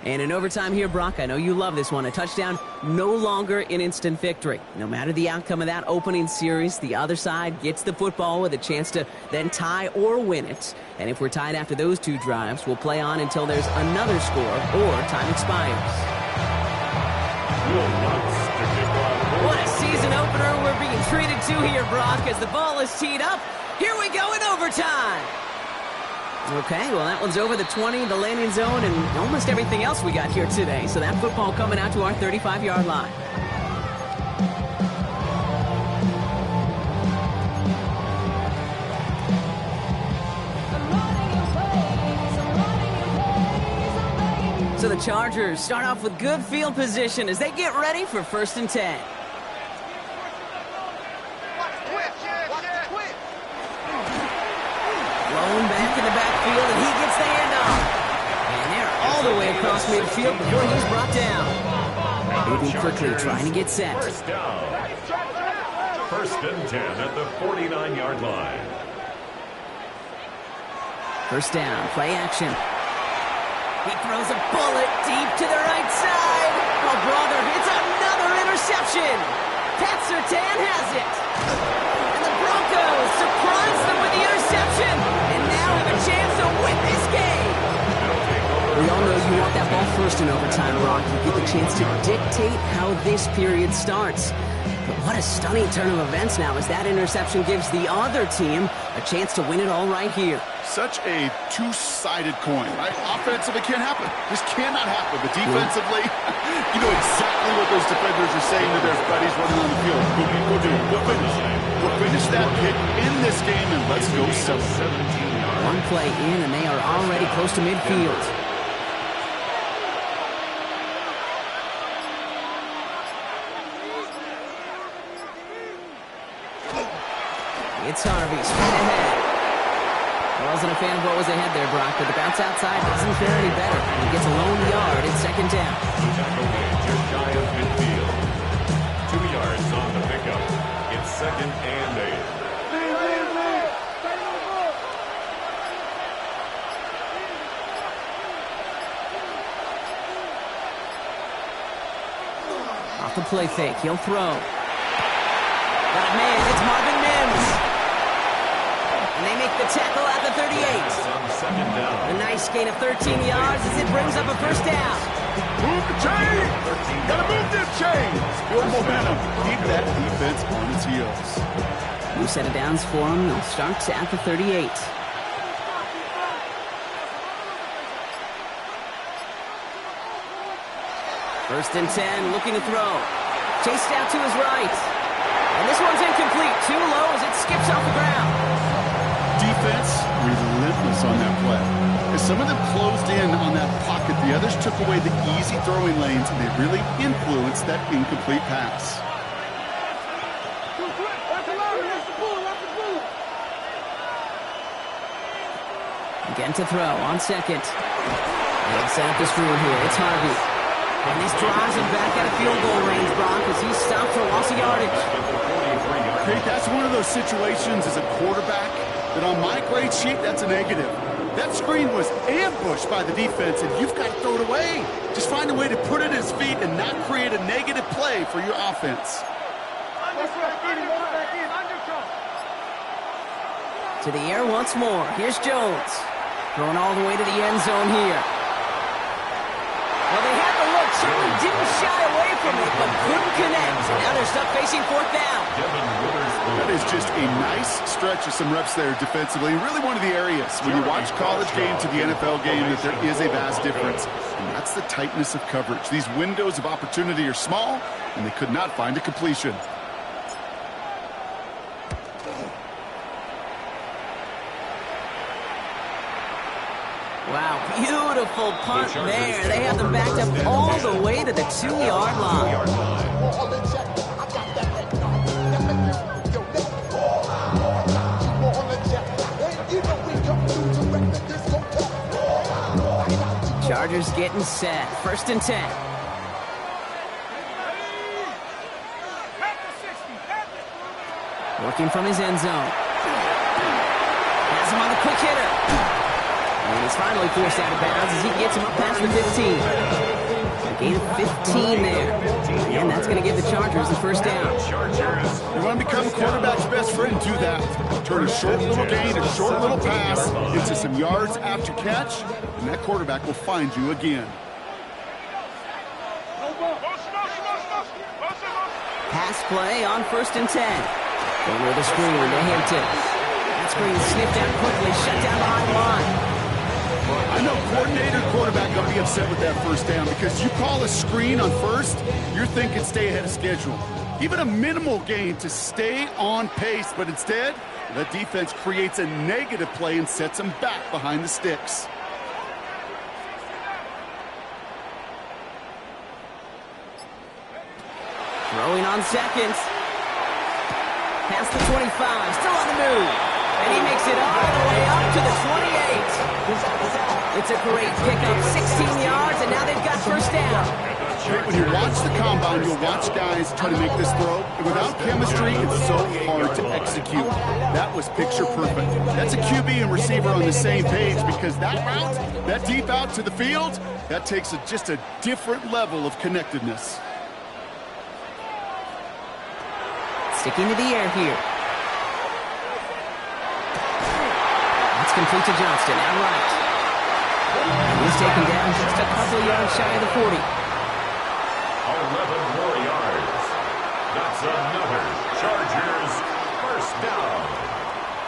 Speaker 1: And in overtime here, Brock, I know you love this one. A touchdown, no longer an instant victory. No matter the outcome of that opening series, the other side gets the football with a chance to then tie or win it. And if we're tied after those two drives, we'll play on until there's another score or time expires. What a season opener we're being treated to here, Brock, as the ball is teed up. Here we go in overtime. Okay, well, that one's over the 20, the landing zone, and almost everything else we got here today. So that football coming out to our 35-yard line. So the Chargers start off with good field position as they get ready for 1st and 10. Blown back in the backfield, and he gets the handoff. And they're all the way across midfield before he's brought down. Moving quickly, trying to get set.
Speaker 5: First down. 1st and 10 at the 49-yard line.
Speaker 1: 1st down, play action. He throws a bullet deep to the right side. Oh, brother, it's another interception. Pat Surtain has it. And the Broncos surprise them with the interception. And now have a chance to win this game. We all know you want that ball first in overtime, Brock. You get the chance to dictate how this period starts. But what a stunning turn of events now as that interception gives the other team a chance to win it all right here.
Speaker 2: Such a two-sided coin, right? Offensively, it can't happen. This cannot happen. But defensively, you know exactly what those defenders are saying to their buddies running on the field. Go do it. Go finish. Go finish that kick in this game, and let's go celebrate.
Speaker 1: One play in, and they are already close to midfield. It's Harvey, straight ahead. I wasn't a fan of what was ahead there, Brock, but the bounce outside doesn't fare any better. He gets a lone yard at 2nd down.
Speaker 5: Tackle game just shy of midfield. 2 yards on the pickup. It's 2nd and 8.
Speaker 1: Off the play fake, he'll throw. Got a man, it's Marvin Mims. And they make the tackle at the 38. A nice gain of 13 yards as it brings up a 1st down.
Speaker 2: Move the chain! Gotta move this chain! Build momentum. Keep that defense on its heels.
Speaker 1: New set of downs for them. They'll start at the 38. First and 10, looking to throw. Chased out to his right. And this one's incomplete. Too low as it skips off the ground.
Speaker 2: Defense, relentless on that play. As some of them closed in on that pocket, the others took away the easy throwing lanes, and they really influenced that incomplete pass.
Speaker 1: Again to throw on 2nd. They'll set up this room here. It's Harvey. And he's drives him back out of field goal range, Brock, as he stopped for loss of yardage.
Speaker 2: Okay, that's one of those situations as a quarterback that on my grade sheet, that's a negative. That screen was ambushed by the defense, and you've got to throw it away. Just find a way to put it at his feet and not create a negative play for your offense.
Speaker 1: To the air once more. Here's Jones. Throwing all the way to the end zone here. Well, they had the look. Certainly didn't shy away from it, but couldn't connect. And now they're stuck facing 4th down.
Speaker 2: That is just a nice stretch of some reps there defensively. Really one of the areas when you watch college game to the NFL game that there is a vast difference. And that's the tightness of coverage. These windows of opportunity are small, and they could not find a completion.
Speaker 1: Wow, beautiful punt there. They have them backed up all the way to the 2-yard line. Chargers getting set. 1st and 10. Working from his end zone. Has him on the quick hitter. And he's finally forced out of bounds as he gets him up past the 15. A gain of 15 there. And that's going to give the Chargers the first down.
Speaker 2: You want to become a quarterback's best friend, do that. Turn a short little gain, a short little pass into some yards after catch, and that quarterback will find you again.
Speaker 1: Pass play on 1st and 10. Going with a screen to Hampton. That screen sniffed out quickly, shut down behind line.
Speaker 2: I know coordinator quarterback will be upset with that first down because you call a screen on first, you're thinking stay ahead of schedule. Even a minimal gain to stay on pace, but instead, the defense creates a negative play and sets them back behind the sticks.
Speaker 1: Throwing on seconds. Past the 25, still on the move. And he makes it all the way up to the 28. It's a great pickup, 16 yards, and now they've got first down.
Speaker 2: When you watch the combine, you'll watch guys try to make this throw. And without chemistry, it's so hard to execute. That was picture perfect. That's a QB and receiver on the same page because that route, that deep out to the field, that takes just a different level of connectedness.
Speaker 1: Sticking to the air here. That's complete to Johnston, out right. He's taken down just a couple yards shy of the 40.
Speaker 5: 11 more yards. That's another Chargers first down.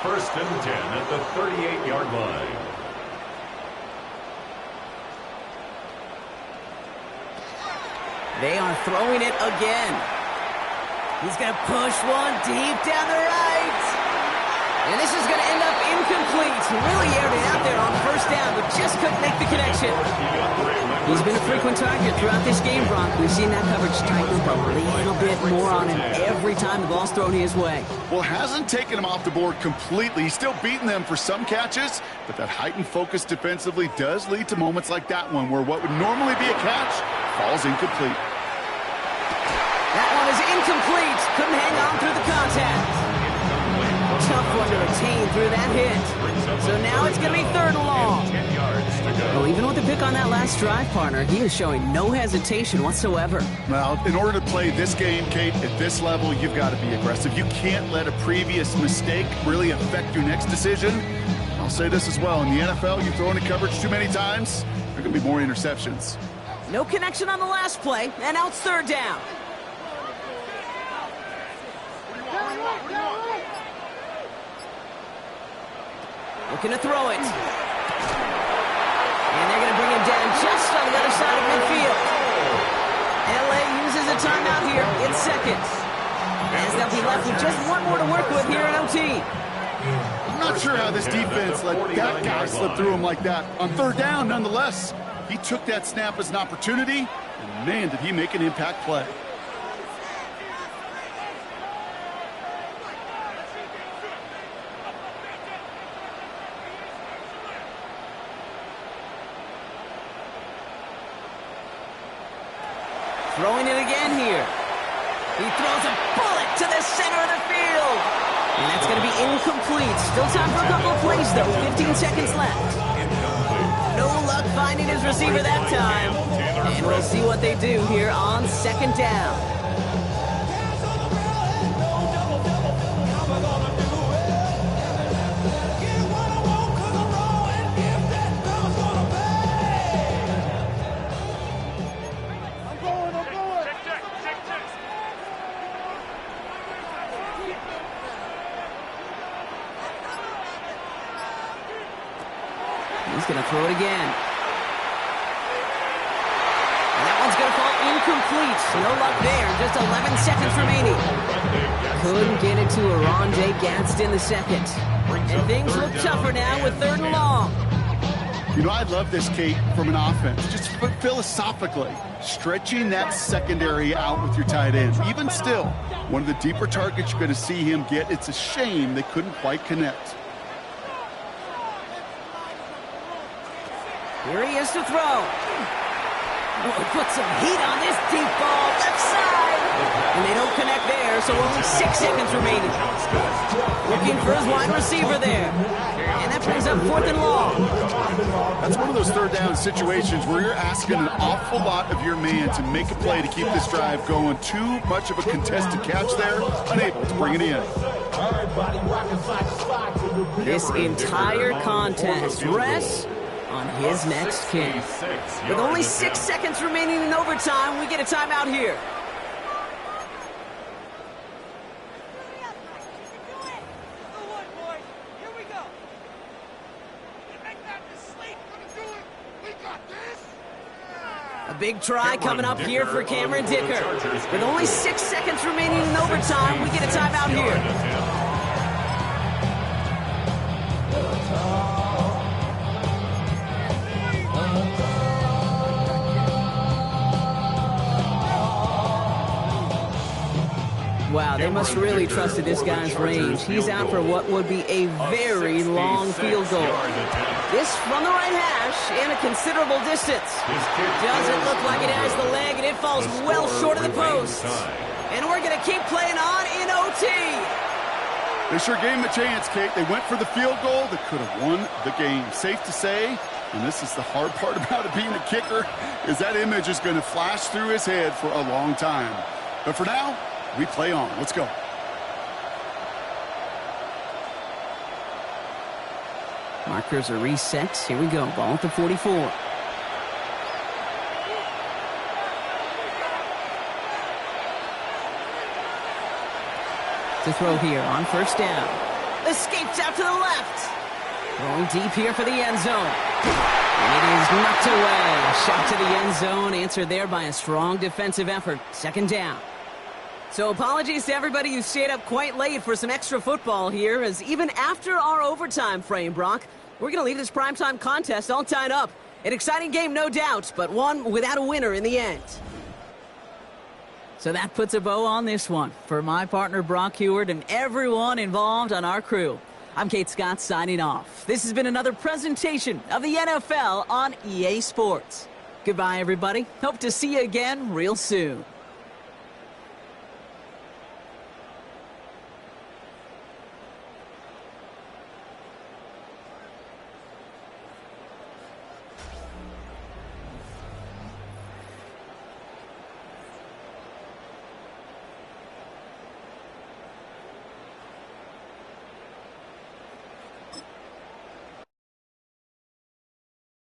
Speaker 5: 1st and 10 at the 38-yard line.
Speaker 1: They are throwing it again. He's going to push one deep down the right. And this is going to end up incomplete. He really aired it out there on first down, but just couldn't make the connection. He's been a frequent target throughout this game, Bronk. We've seen that coverage tighten up a little bit more on him every time the ball's thrown his way.
Speaker 2: Well, hasn't taken him off the board completely. He's still beating them for some catches, but that heightened focus defensively does lead to moments like that one where what would normally be a catch falls incomplete.
Speaker 1: That one is incomplete. Couldn't hang on through the contact. Tough one to retain through that hit. So now it's going to be 3rd and long. Well, even with the pick on that last drive, partner, he is showing no hesitation whatsoever.
Speaker 2: Well, in order to play this game, Kate, at this level, you've got to be aggressive. You can't let a previous mistake really affect your next decision. I'll say this as well. In the NFL, you throw into coverage too many times, there are going to be more interceptions.
Speaker 1: No connection on the last play, and now it's 3rd down. Looking to throw it. And they're going to bring him down just on the other side of midfield. LA uses a timeout here in seconds. As they'll be left with just one more to work with here in OT.
Speaker 2: I'm not sure how this defense let that guy slip through him like that. On 3rd down, nonetheless, he took that snap as an opportunity, and man, did he make an impact play.
Speaker 1: Throwing it again here. He throws a bullet to the center of the field. And that's going to be incomplete. Still time for a couple of plays, though. 15 seconds left. No luck finding his receiver that time. And we'll see what they do here on 2nd down. He's going to throw it again. And that one's going to fall incomplete. No luck there. Just 11 seconds remaining. Couldn't get it to Arondé Gadsden the second. And things look tougher now with 3rd and long.
Speaker 2: You know, I love this, Kate, from an offense. Just philosophically, stretching that secondary out with your tight ends. Even still, one of the deeper targets you're going to see him get. It's a shame they couldn't quite connect.
Speaker 1: Here he is to throw. Oh, put some heat on this deep ball, left side. And they don't connect there, so only 6 seconds remaining. Looking for his wide receiver there. And that brings up 4th and long.
Speaker 2: That's one of those third down situations where you're asking an awful lot of your man to make a play to keep this drive going. Too much of a contested catch there, unable to bring it in.
Speaker 1: This entire contest rests on his next kick. With only 6 seconds remaining in overtime, we get a timeout here. A big try coming up here for Cameron Dicker. With only 6 seconds remaining in overtime, we get a timeout here. Wow, they must really trusted this guy's range. He's out for what would be a very long field goal. This from the right hash and a considerable distance. Doesn't look like it has the leg, and it falls well short of the post. And we're going to keep playing on in OT.
Speaker 2: They sure gave him a chance, Kate. They went for the field goal that could have won the game. Safe to say, and this is the hard part about it being a kicker, is that image is going to flash through his head for a long time. But for now, we play on. Let's go.
Speaker 1: Markers are reset. Here we go. Ball at the 44. To throw here on 1st down. Escapes out to the left. Throwing deep here for the end zone. And it is knocked away. Shot to the end zone. Answered there by a strong defensive effort. 2nd down. So apologies to everybody who stayed up quite late for some extra football here, as even after our overtime frame, Brock, we're going to leave this primetime contest all tied up. An exciting game, no doubt, but one without a winner in the end. So that puts a bow on this one. For my partner, Brock Heward, and everyone involved on our crew, I'm Kate Scott signing off. This has been another presentation of the NFL on EA Sports. Goodbye, everybody. Hope to see you again real soon.